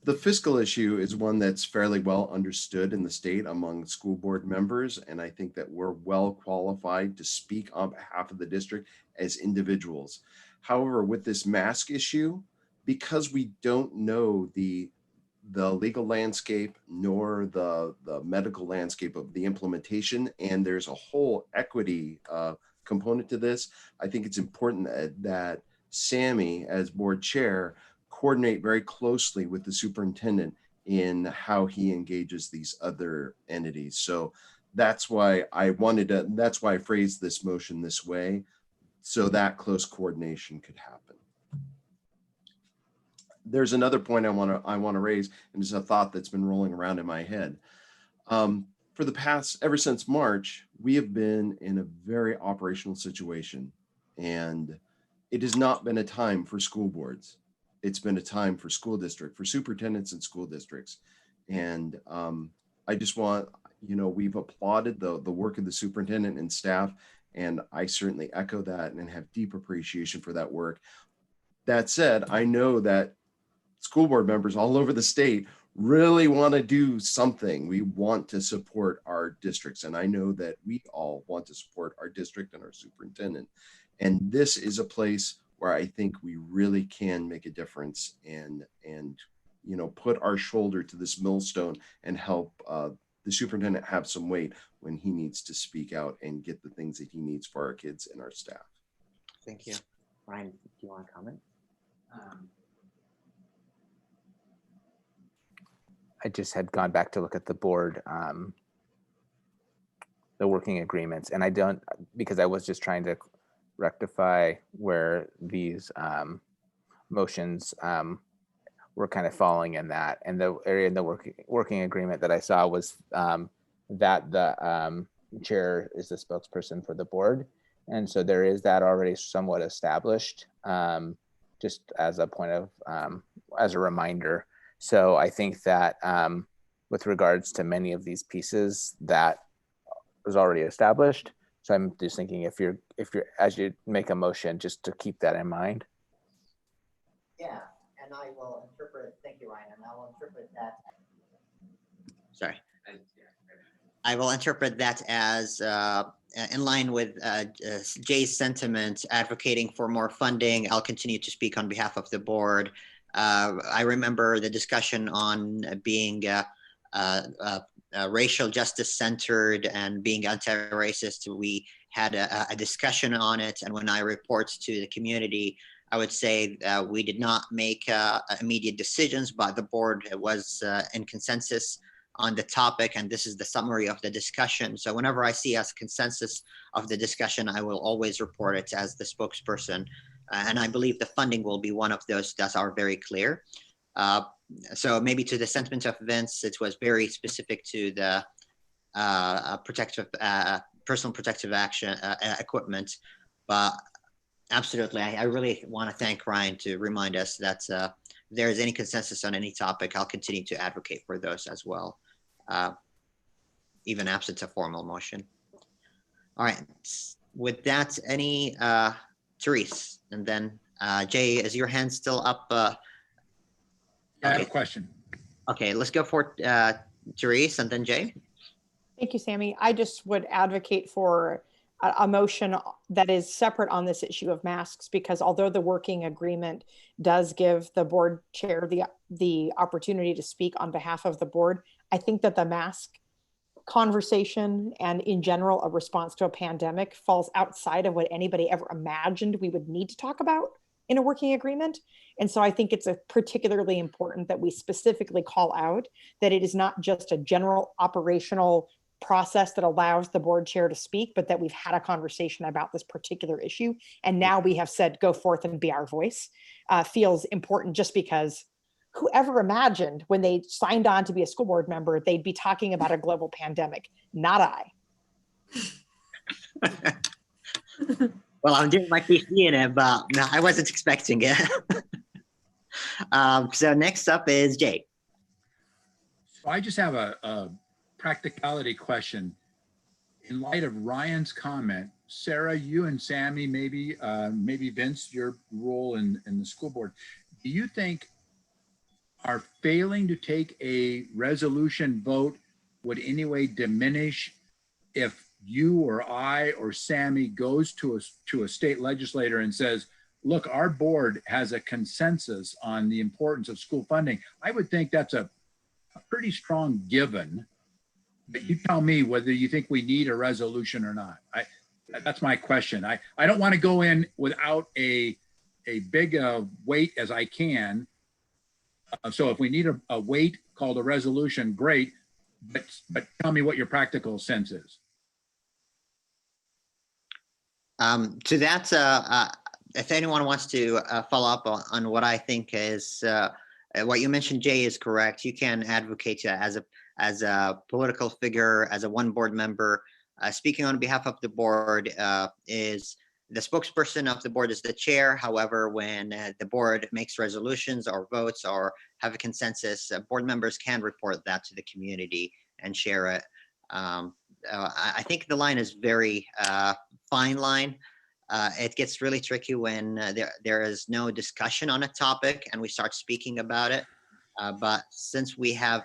the fiscal issue is one that's fairly well understood in the state among school board members. And I think that we're well qualified to speak on behalf of the district as individuals. However, with this mask issue, because we don't know the legal landscape nor the medical landscape of the implementation, and there's a whole equity component to this, I think it's important that Sammy, as board chair, coordinate very closely with the superintendent in how he engages these other entities. So that's why I phrased this motion this way, so that close coordination could happen. There's another point I want to raise, and it's a thought that's been rolling around in my head. For the past, ever since March, we have been in a very operational situation, and it has not been a time for school boards. It's been a time for school district, for superintendents and school districts. And I just want, we've applauded the work of the superintendent and staff And I certainly echo that and have deep appreciation for that work. That said, I know that school board members all over the state really want to do something. We want to support our districts. And I know that we all want to support our district and our superintendent. And this is a place where I think we really can make a difference and put our shoulder to this millstone and help the superintendent have some weight when he needs to speak out and get the things that he needs for our kids and our staff. Thank you. Ryan, do you want to comment? I just had gone back to look at the board, the working agreements, and I don't, because I was just trying to rectify where these motions were kind of falling in that. And the area in the working agreement that I saw was that the chair is the spokesperson for the board. And so there is that already somewhat established, just as a point of, as a reminder. So I think that with regards to many of these pieces, that was already established. So I'm just thinking if you're as you make a motion, just to keep that in mind. Yeah, and I will interpret. Thank you, Ryan. And I will interpret that. Sorry. I will interpret that as in line with Jay's sentiment, advocating for more funding. I'll continue to speak on behalf of the board. I remember the discussion on being racial justice centered and being anti-racist. We had a discussion on it, and when I report to the community, I would say we did not make immediate decisions, but the board was in consensus on the topic, and this is the summary of the discussion. So whenever I see a consensus of the discussion, I will always report it as the spokesperson. And I believe the funding will be one of those that are very clear. So maybe to the sentiment of Vince, it was very specific to the personal protective action equipment. But absolutely, I really want to thank Ryan to remind us that if there is any consensus on any topic, I'll continue to advocate for those as well, even absent a formal motion. All right, with that, any Therese, and then Jay, is your hand still up? I have a okay. question. Okay, let's go for Therese and then Jay. Thank you, Sammy. I just would advocate for a motion that is separate on this issue of masks, because although the working agreement does give the board chair the opportunity to speak on behalf of the board, I think that the mask conversation and in general a response to a pandemic falls outside of what anybody ever imagined we would need to talk about in a working agreement. And so I think it's particularly important that we specifically call out that it is not just a general operational process that allows the board chair to speak, but that we've had a conversation about this particular issue. And now we have said, go forth and be our voice, feels important, just because whoever imagined when they signed on to be a school board member, they'd be talking about a global pandemic? Not I. Well, I'm doing my PhD in it, but no, I wasn't expecting it. So next up is Jay. So I just have a practicality question. In light of Ryan's comment, Sarah, you and Sammy, maybe Vince, your role in the school board, do you think our failing to take a resolution vote would anyway diminish if you or I or Sammy goes to a state legislator and says, look, our board has a consensus on the importance of school funding? I would think that's a pretty strong given, but you tell me whether you think we need a resolution or not. That's my question. I don't want to go in without a big weight as I can. So if we need a weight called a resolution, great, but tell me what your practical sense is. To that, if anyone wants to follow up on what I think is, what you mentioned, Jay, is correct. You can advocate as a political figure, as a one board member. Speaking on behalf of the board is the spokesperson of the board is the chair. However, when the board makes resolutions or votes or have a consensus, board members can report that to the community and share it. I think the line is very fine line. It gets really tricky when there is no discussion on a topic and we start speaking about it. But since we have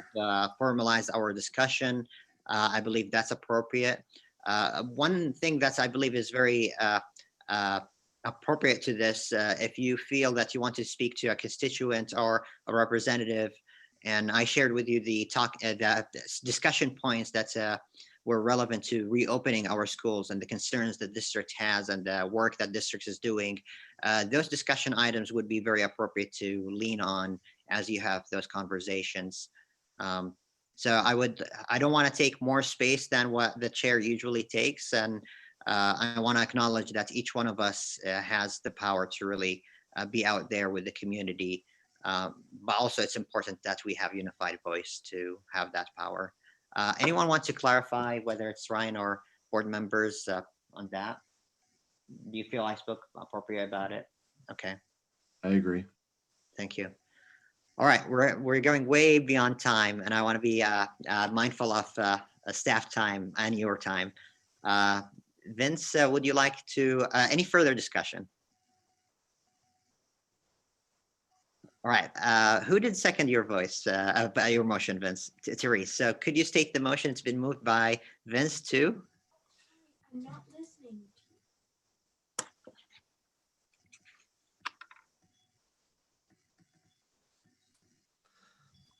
formalized our discussion, I believe that's appropriate. One thing that's I believe is very appropriate to this, if you feel that you want to speak to a constituent or a representative, and I shared with you the discussion points that were relevant to reopening our schools and the concerns the district has and the work that district is doing, those discussion items would be very appropriate to lean on as you have those conversations. So I don't want to take more space than what the chair usually takes. And I want to acknowledge that each one of us has the power to really be out there with the community. But also it's important that we have unified voice to have that power. Anyone want to clarify whether it's Ryan or board members on that? Do you feel I spoke appropriate about it? Okay, I agree. thank you. All right, we're going way beyond time, and I want to be mindful of staff time and your time. Vince, would you like to any further discussion? All right, who did second your voice, your motion, Vince? Therese. So could you state the motion? It's been moved by Vince too. I'm not listening.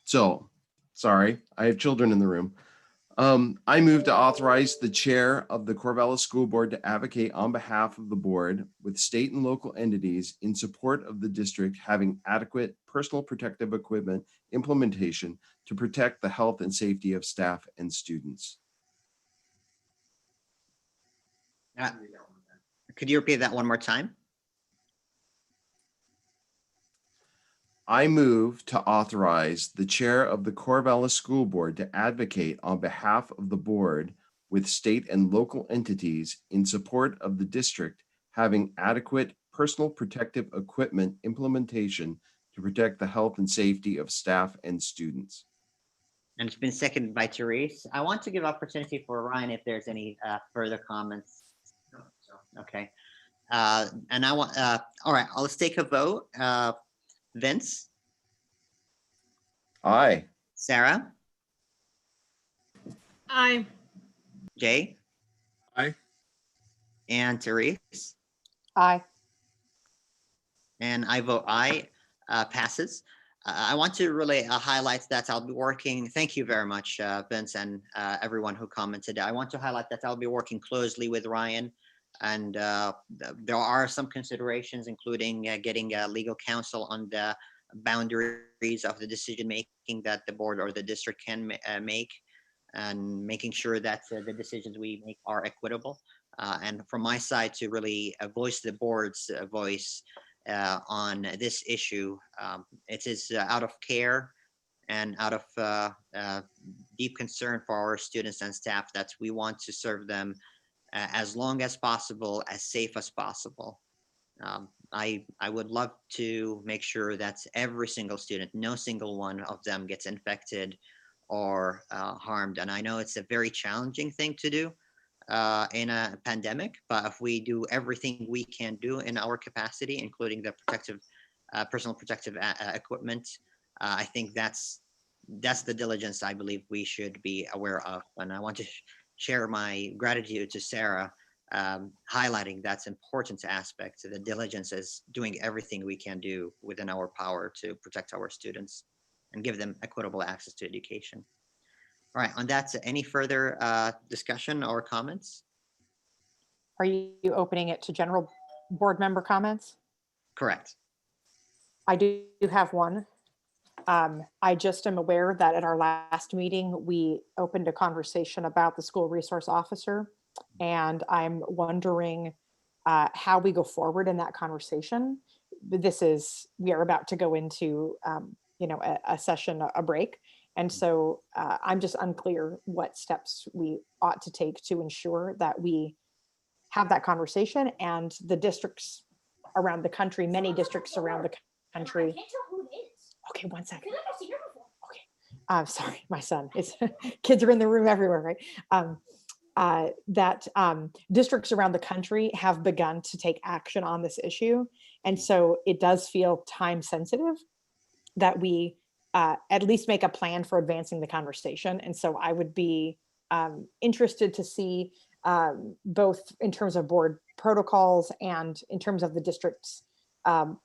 So, sorry, I have children in the room. I move to authorize the chair of the Corvallis School Board to advocate on behalf of the board with state and local entities in support of the district having adequate personal protective equipment implementation to protect the health and safety of staff and students. Could you repeat that one more time? I move to authorize the chair of the Corvallis School Board to advocate on behalf of the board with state and local entities in support of the district having adequate personal protective equipment implementation to protect the health and safety of staff and students. And it's been seconded by Therese. I want to give opportunity for Ryan if there's any further comments. Okay. And I want, all right, let's take a vote. Vince, Aye. Sarah, Aye. Jay, Aye. and Therese, Aye. and I vote aye, passes. I want to really highlight that I'll be working, thank you very much, Vince, and everyone who commented. I want to highlight that I'll be working closely with Ryan, and there are some considerations, including getting legal counsel on the boundaries of the decision making that the board or the district can make, and making sure that the decisions we make are equitable. And from my side, to really voice the board's voice on this issue. It is out of care and out of deep concern for our students and staff that we want to serve them as long as possible, as safe as possible. I would love to make sure that every single student, no single one of them gets infected or harmed. And I know it's a very challenging thing to do in a pandemic, but if we do everything we can do in our capacity, including the protective, personal protective equipment, I think that's the diligence I believe we should be aware of. And I want to share my gratitude to Sarah, highlighting that's important aspect. The diligence is doing everything we can do within our power to protect our students and give them equitable access to education. All right, on that, any further discussion or comments? Are you opening it to general board member comments? Correct. I do have one. I just am aware that at our last meeting, we opened a conversation about the school resource officer. And I'm wondering how we go forward in that conversation. We are about to go into, a session, a break. And so I'm just unclear what steps we ought to take to ensure that we have that conversation, and the districts around the country, many districts around the country. Okay, one second. Okay, sorry, my son. Kids are in the room everywhere, right? that districts around the country have begun to take action on this issue. And so it does feel time sensitive that we at least make a plan for advancing the conversation. And so I would be interested to see both in terms of board protocols and in terms of the district's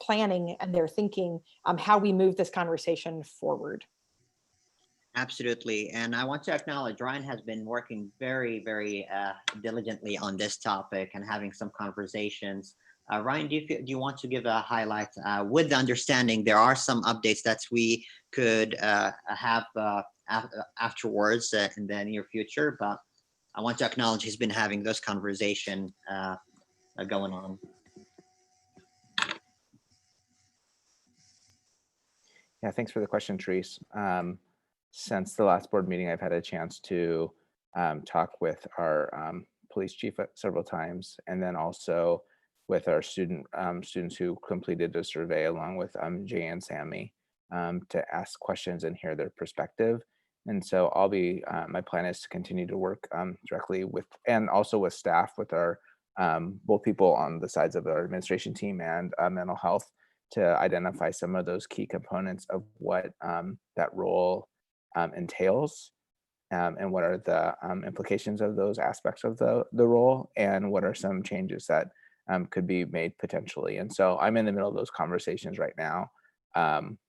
planning and their thinking, how we move this conversation forward. Absolutely. And I want to acknowledge Ryan has been working very, very diligently on this topic and having some conversations. Ryan, do you want to give a highlight with the understanding there are some updates that we could have afterwards in the near future, but I want to acknowledge he's been having this conversation going on. Yeah, thanks for the question, Therese. Since the last board meeting, I've had a chance to talk with our police chief several times, and then also with our students who completed a survey along with Jay and Sammy to ask questions and hear their perspective. And so I'll be, my plan is to continue to work directly with, and also with staff, with our, both people on the sides of our administration team and mental health, to identify some of those key components of what that role entails, and what are the implications of those aspects of the role, and what are some changes that could be made potentially. And so I'm in the middle of those conversations right now,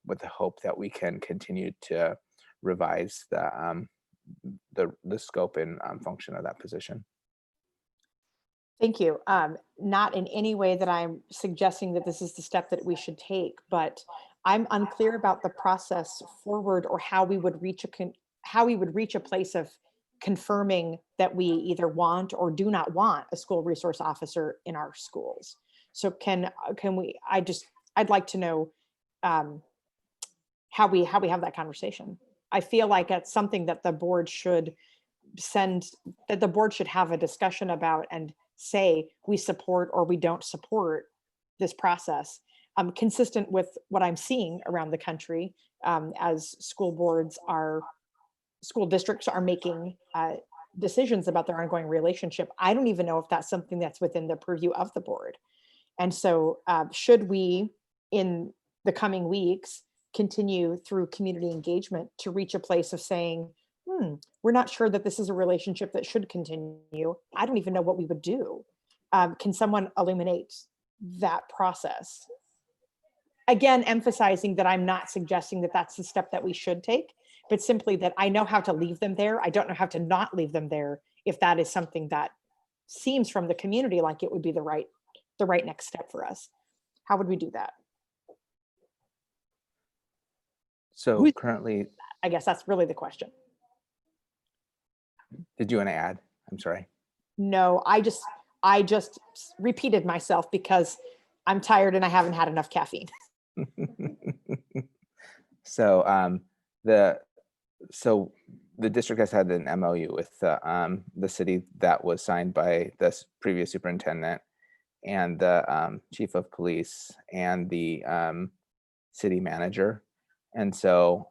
with the hope that we can continue to revise the scope and function of that position. Thank you. Not in any way that I'm suggesting that this is the step that we should take, but I'm unclear about the process forward, or how we would reach a place of confirming that we either want or do not want a school resource officer in our schools. So can we? I'd like to know how we have that conversation. I feel like it's something that the board should have a discussion about and say we support or we don't support this process, consistent with what I'm seeing around the country as school districts are making decisions about their ongoing relationship. I don't even know if that's something that's within the purview of the board. And so should we, in the coming weeks, continue through community engagement to reach a place of saying, we're not sure that this is a relationship that should continue. I don't even know what we would do. Can someone illuminate that process? Again, emphasizing that I'm not suggesting that that's the step that we should take, but simply that I know how to leave them there. I don't know how to not leave them there if that is something that seems from the community like it would be the right next step for us. How would we do that? So currently, I guess that's really the question. Did you want to add? I'm sorry. No, I just repeated myself because I'm tired and I haven't had enough caffeine. So the district has had an MOU with the city that was signed by the previous superintendent and the chief of police and the city manager. And so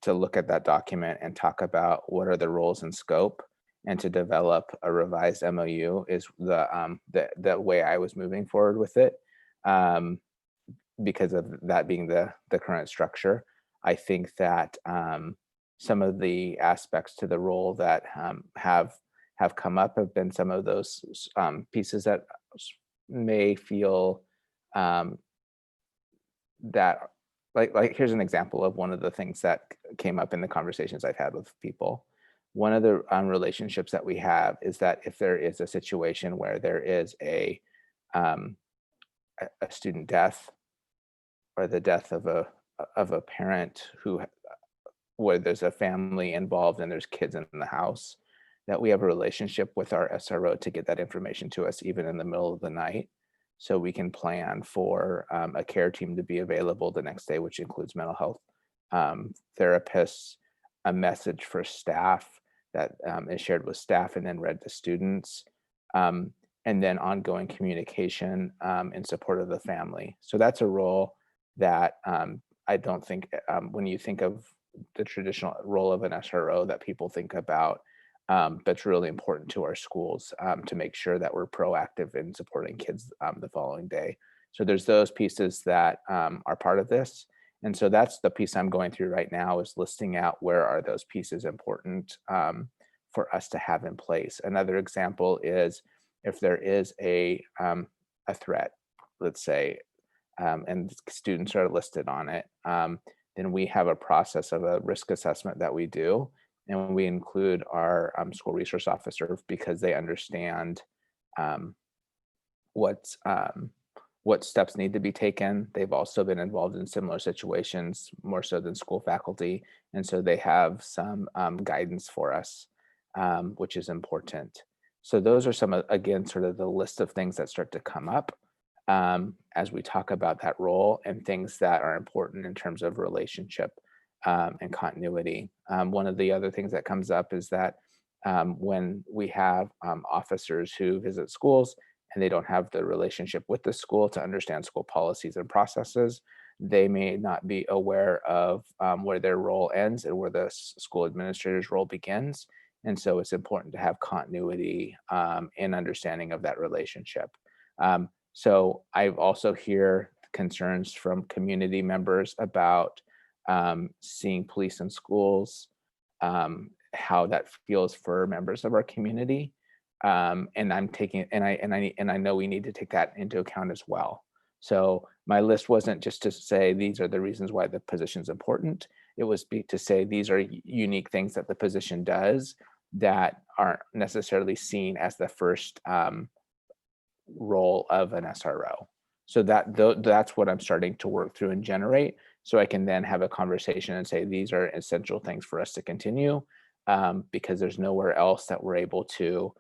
to look at that document and talk about what are the roles and scope, and to develop a revised MOU is the way I was moving forward with it, because of that being the current structure. I think that some of the aspects to the role that have come up have been some of those pieces that may feel that like here's an example of one of the things that came up in the conversations I've had with people. One of the relationships that we have is that if there is a situation where there is a student death, or the death of a parent where there's a family involved and there's kids in the house, that we have a relationship with our SRO to get that information to us even in the middle of the night, so we can plan for a care team to be available the next day, which includes mental health therapists, a message for staff that is shared with staff and then read to students, and then ongoing communication in support of the family. So that's a role that I don't think when you think of the traditional role of an SRO that people think about but it's really important to our schools to make sure that we're proactive in supporting kids the following day. So there's those pieces that are part of this. And so that's the piece I'm going through right now, is listing out where are those pieces important for us to have in place. Another example is if there is a threat, let's say, and students are listed on it, then we have a process of a risk assessment that we do. And we include our school resource officer because they understand what steps need to be taken. They've also been involved in similar situations, more so than school faculty. And so they have some guidance for us, which is important. So those are some, again, sort of the list of things that start to come up as we talk about that role and things that are important in terms of relationship and continuity. One of the other things that comes up is that when we have officers who visit schools and they don't have the relationship with the school to understand school policies and processes, they may not be aware of where their role ends and where the school administrator's role begins. And so it's important to have continuity and understanding of that relationship. So I've also hear concerns from community members about seeing police in schools, how that feels for members of our community. And I'm taking, and I know we need to take that into account as well. So my list wasn't just to say these are the reasons why the position is important. It was to say these are unique things that the position does that aren't necessarily seen as the first role of an SRO. So that's what I'm starting to work through and generate, so I can then have a conversation and say these are essential things for us to continue, because there's nowhere else that we're able to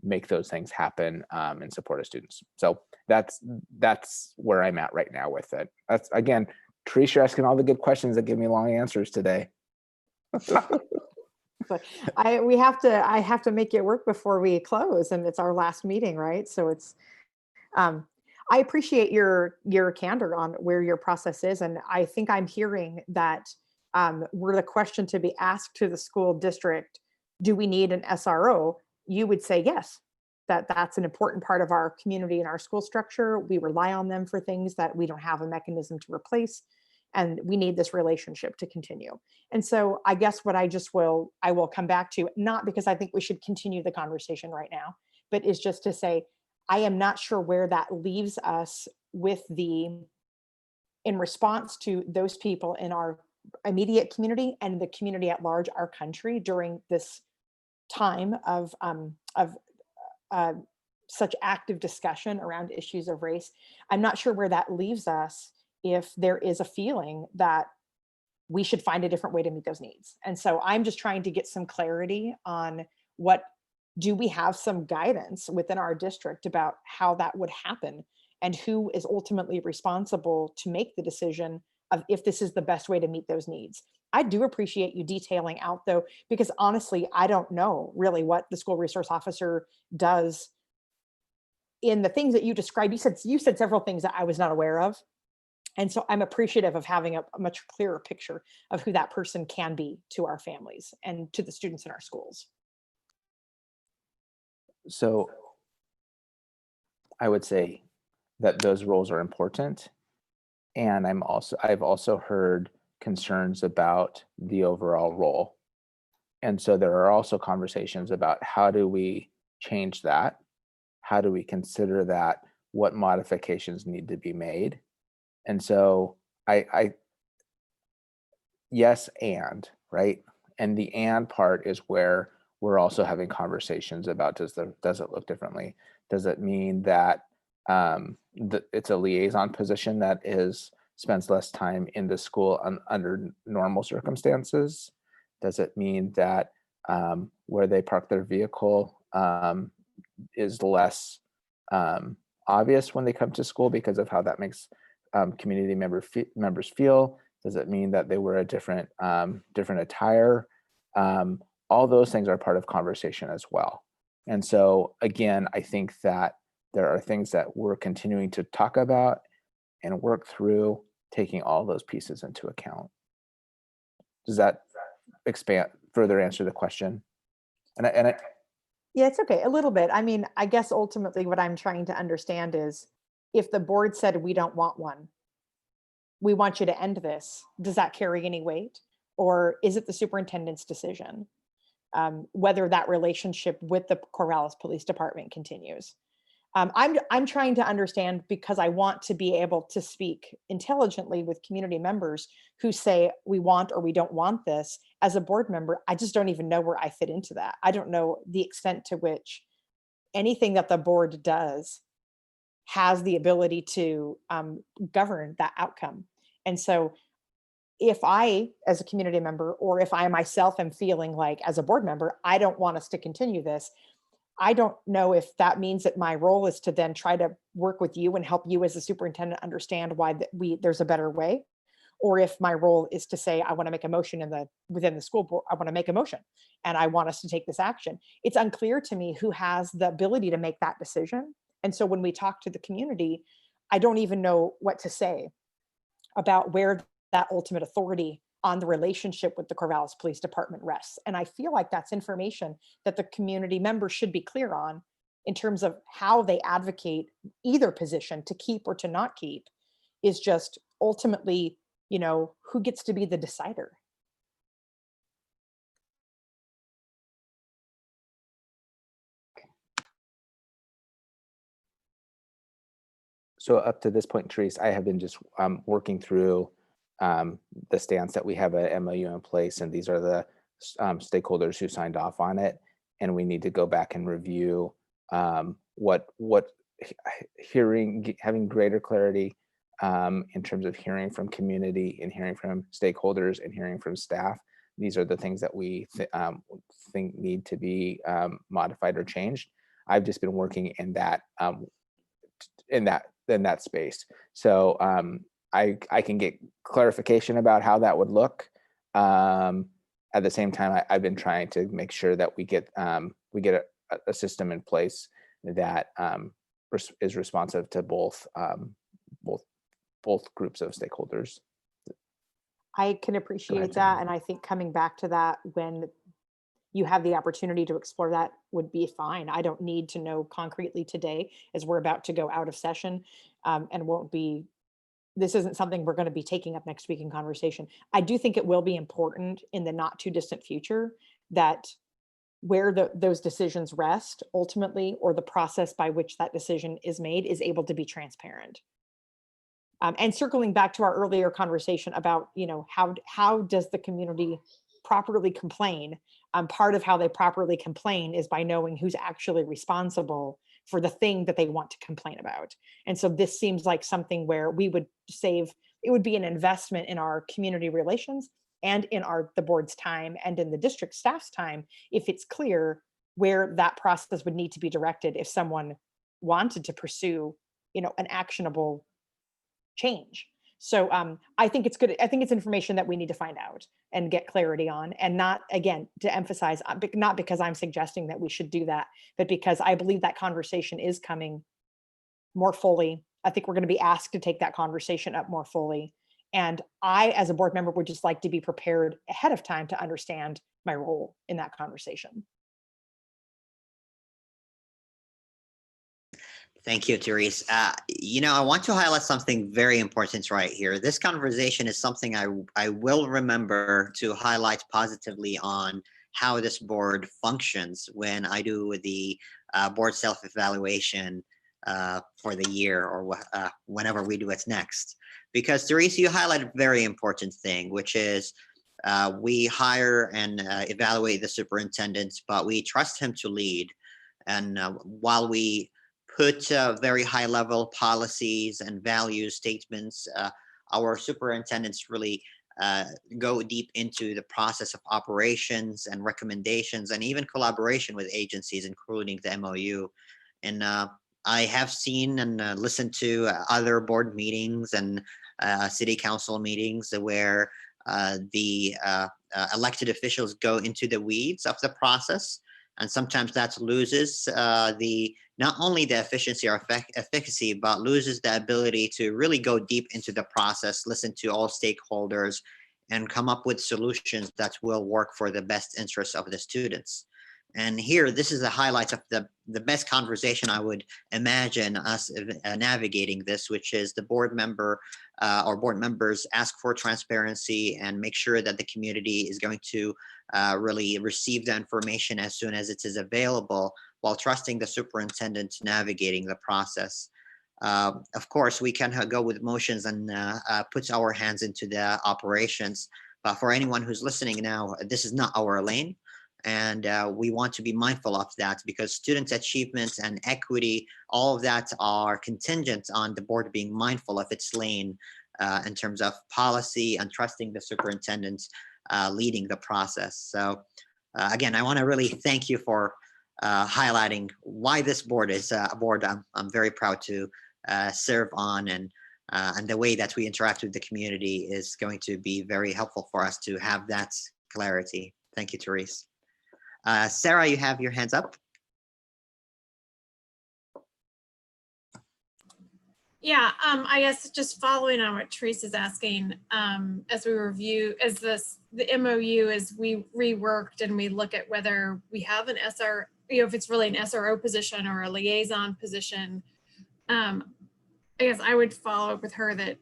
make those things happen and support our students. So that's where I'm at right now with it. That's, again, Teresa, you're asking all the good questions that give me long answers today. But I have to make it work before we close, and it's our last meeting, right? So it's I appreciate your candor on where your process is, and I think I'm hearing that were the question to be asked to the school district, do we need an SRO? You would say yes, that's an important part of our community and our school structure. We rely on them for things that we don't have a mechanism to replace, and we need this relationship to continue. And so I guess what I will come back to, not because I think we should continue the conversation right now, but is just to say, I am not sure where that leaves us in response to those people in our immediate community and the community at large, our country, during this time of such active discussion around issues of race. I'm not sure where that leaves us if there is a feeling that we should find a different way to meet those needs. And so I'm just trying to get some clarity on do we have some guidance within our district about how that would happen and who is ultimately responsible to make the decision of if this is the best way to meet those needs. I do appreciate you detailing out, though, because honestly, I don't know really what the school resource officer does in the things that you described. You said several things that I was not aware of. And so I'm appreciative of having a much clearer picture of who that person can be to our families and to the students in our schools. So I would say that those roles are important. And I've also heard concerns about the overall role. And so there are also conversations about how do we change that? How do we consider that? What modifications need to be made? And so yes, and, right? And the and part is where we're also having conversations about, does it look differently? Does it mean that it's a liaison position that spends less time in the school under normal circumstances? Does it mean that where they park their vehicle is less obvious when they come to school because of how that makes community members feel? Does it mean that they wear a different attire? All those things are part of conversation as well. And so again, I think that there are things that we're continuing to talk about and work through, taking all those pieces into account. Does that further answer the question? And Yeah, it's okay, a little bit. I mean, I guess ultimately what I'm trying to understand is if the board said we don't want one, we want you to end this, does that carry any weight? Or is it the superintendent's decision? Whether that relationship with the Corvallis Police Department continues. I'm trying to understand because I want to be able to speak intelligently with community members who say we want or we don't want this. As a board member, I just don't even know where I fit into that. I don't know the extent to which anything that the board does has the ability to govern that outcome. And so if I, as a community member, or if I myself am feeling like as a board member, I don't want us to continue this, I don't know if that means that my role is to then try to work with you and help you as a superintendent understand why there's a better way, or if my role is to say I want to make a motion within the school board. I want to make a motion and I want us to take this action. It's unclear to me who has the ability to make that decision. And so when we talk to the community, I don't even know what to say about where that ultimate authority on the relationship with the Corvallis Police Department rests. And I feel like that's information that the community members should be clear on in terms of how they advocate either position to keep or to not keep, is just ultimately, who gets to be the decider. so up to this point, Therese, I have been just working through the stance that we have a MOU in place, and these are the stakeholders who signed off on it. And we need to go back and review what having greater clarity in terms of hearing from community and hearing from stakeholders and hearing from staff. These are the things that we think need to be modified or changed. I've just been working in that space. So I can get clarification about how that would look. At the same time, I've been trying to make sure that we get a system in place that is responsive to both groups of stakeholders. I can appreciate that. And I think coming back to that when you have the opportunity to explore that would be fine. I don't need to know concretely today as we're about to go out of session and this isn't something we're going to be taking up next week in conversation. I do think it will be important in the not too distant future that where those decisions rest ultimately, or the process by which that decision is made, is able to be transparent. And circling back to our earlier conversation about, how does the community properly complain? Part of how they properly complain is by knowing who's actually responsible for the thing that they want to complain about. And so this seems like something where we would it would be an investment in our community relations and in the board's time and in the district staff's time, if it's clear where that process would need to be directed if someone wanted to pursue, an actionable change. So I think it's good. I think it's information that we need to find out and get clarity on, and not, again, to emphasize, not because I'm suggesting that we should do that, but because I believe that conversation is coming more fully. I think we're going to be asked to take that conversation up more fully. And I, as a board member, would just like to be prepared ahead of time to understand my role in that conversation. Thank you, Therese. I want to highlight something very important right here. This conversation is something I will remember to highlight positively on how this board functions when I do the board self-evaluation for the year, or whenever we do it next. Because Therese, you highlighted a very important thing, which is we hire and evaluate the superintendent, but we trust him to lead. And while we put very high level policies and value statements, our superintendents really go deep into the process of operations and recommendations and even collaboration with agencies, including the MOU. And I have seen and listened to other board meetings and city council meetings where the elected officials go into the weeds of the process. And sometimes that loses not only the efficiency or efficacy, but loses the ability to really go deep into the process, listen to all stakeholders, and come up with solutions that will work for the best interests of the students. And here, this is the highlights of the best conversation I would imagine us navigating this, which is the board member or board members ask for transparency and make sure that the community is going to really receive the information as soon as it is available, while trusting the superintendent navigating the process. Of course, we can go with motions and puts our hands into the operations. But for anyone who's listening now, this is not our lane. And we want to be mindful of that, because student achievements and equity, all of that are contingent on the board being mindful of its lane in terms of policy and trusting the superintendent leading the process. So again, I want to really thank you for highlighting why this board is a board I'm very proud to serve on, and the way that we interact with the community is going to be very helpful for us to have that clarity. Thank you, Therese. Sarah, you have your hands up. Yeah, I guess just following on what Teresa's asking, as we review, as the MOU is we reworked and we look at whether we have an SR, if it's really an SRO position or a liaison position. I guess I would follow up with her that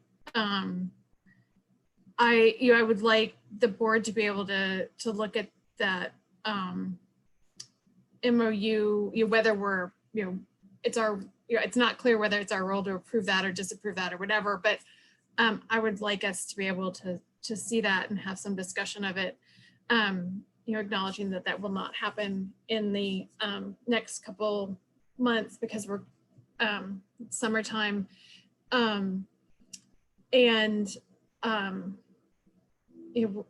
I would like the board to be able to look at that MOU, whether we're, it's our, it's not clear whether it's our role to approve that or disapprove that or whatever, but I would like us to be able to see that and have some discussion of it, acknowledging that that will not happen in the next couple months because we're summertime.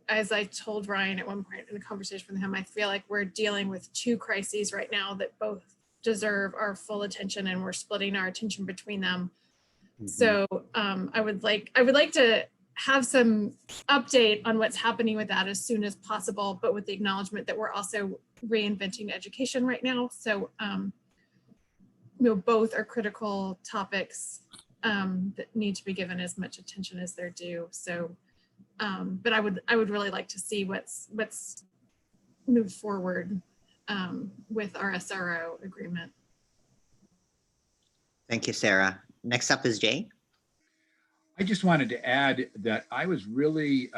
As I told Ryan at one point in a conversation with him, I feel like we're dealing with two crises right now that both deserve our full attention, and we're splitting our attention between them. Mm-hmm. So I would like to have some update on what's happening with that as soon as possible, but with the acknowledgement that we're also reinventing education right now. So both are critical topics that need to be given as much attention as they're due. So but I would really like to see what's moved forward with our SRO agreement. Thank you, Sarah. Next up is Jay. I just wanted to add that I was really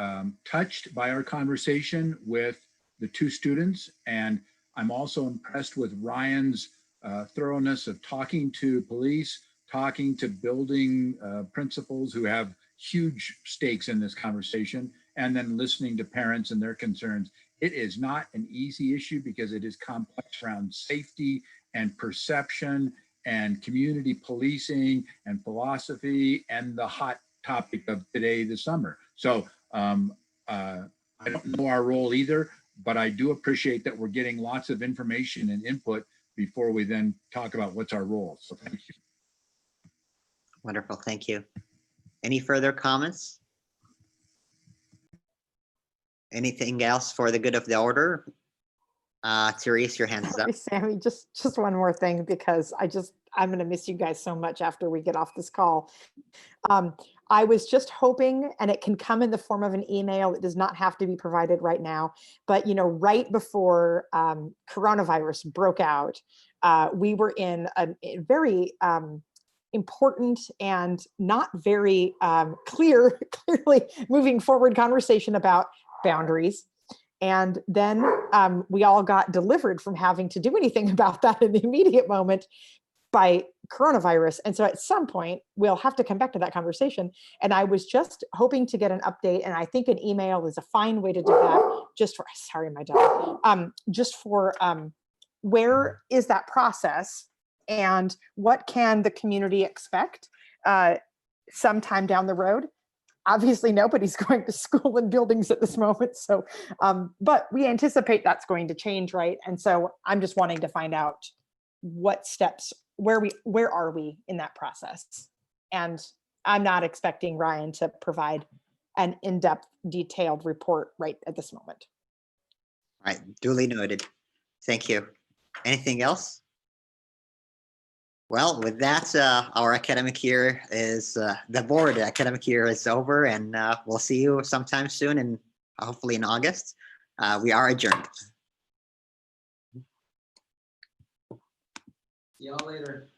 touched by our conversation with the two students, and I'm also impressed with Ryan's thoroughness of talking to police, talking to building principals who have huge stakes in this conversation, and then listening to parents and their concerns. It is not an easy issue because it is complex around safety and perception and community policing and philosophy and the hot topic of today, the summer. So I don't know our role either, but I do appreciate that we're getting lots of information and input before we then talk about what's our role. So thank you. Wonderful, thank you. Any further comments? Anything else for the good of the order? Therese, your hands is up. Sammy, just one more thing, because I'm going to miss you guys so much after we get off this call. I was just hoping, and it can come in the form of an email. It does not have to be provided right now, but right before coronavirus broke out, we were in a very important and not very clearly moving forward conversation about boundaries. And then we all got delivered from having to do anything about that in the immediate moment by coronavirus. And so at some point we'll have to come back to that conversation. And I was just hoping to get an update. And I think an email is a fine way to do that, just for, sorry, my dog, just for where is that process and what can the community expect sometime down the road? Obviously, nobody's going to school in buildings at this moment. So, but we anticipate that's going to change, right? And so I'm just wanting to find out what steps, where are we in that process? And I'm not expecting Ryan to provide an in-depth, detailed report right at this moment. All right, duly noted. Thank you. Anything else? Well, with that, our academic year is, the board academic year is over, and we'll see you sometime soon, and hopefully in August. We are adjourned. See y'all later.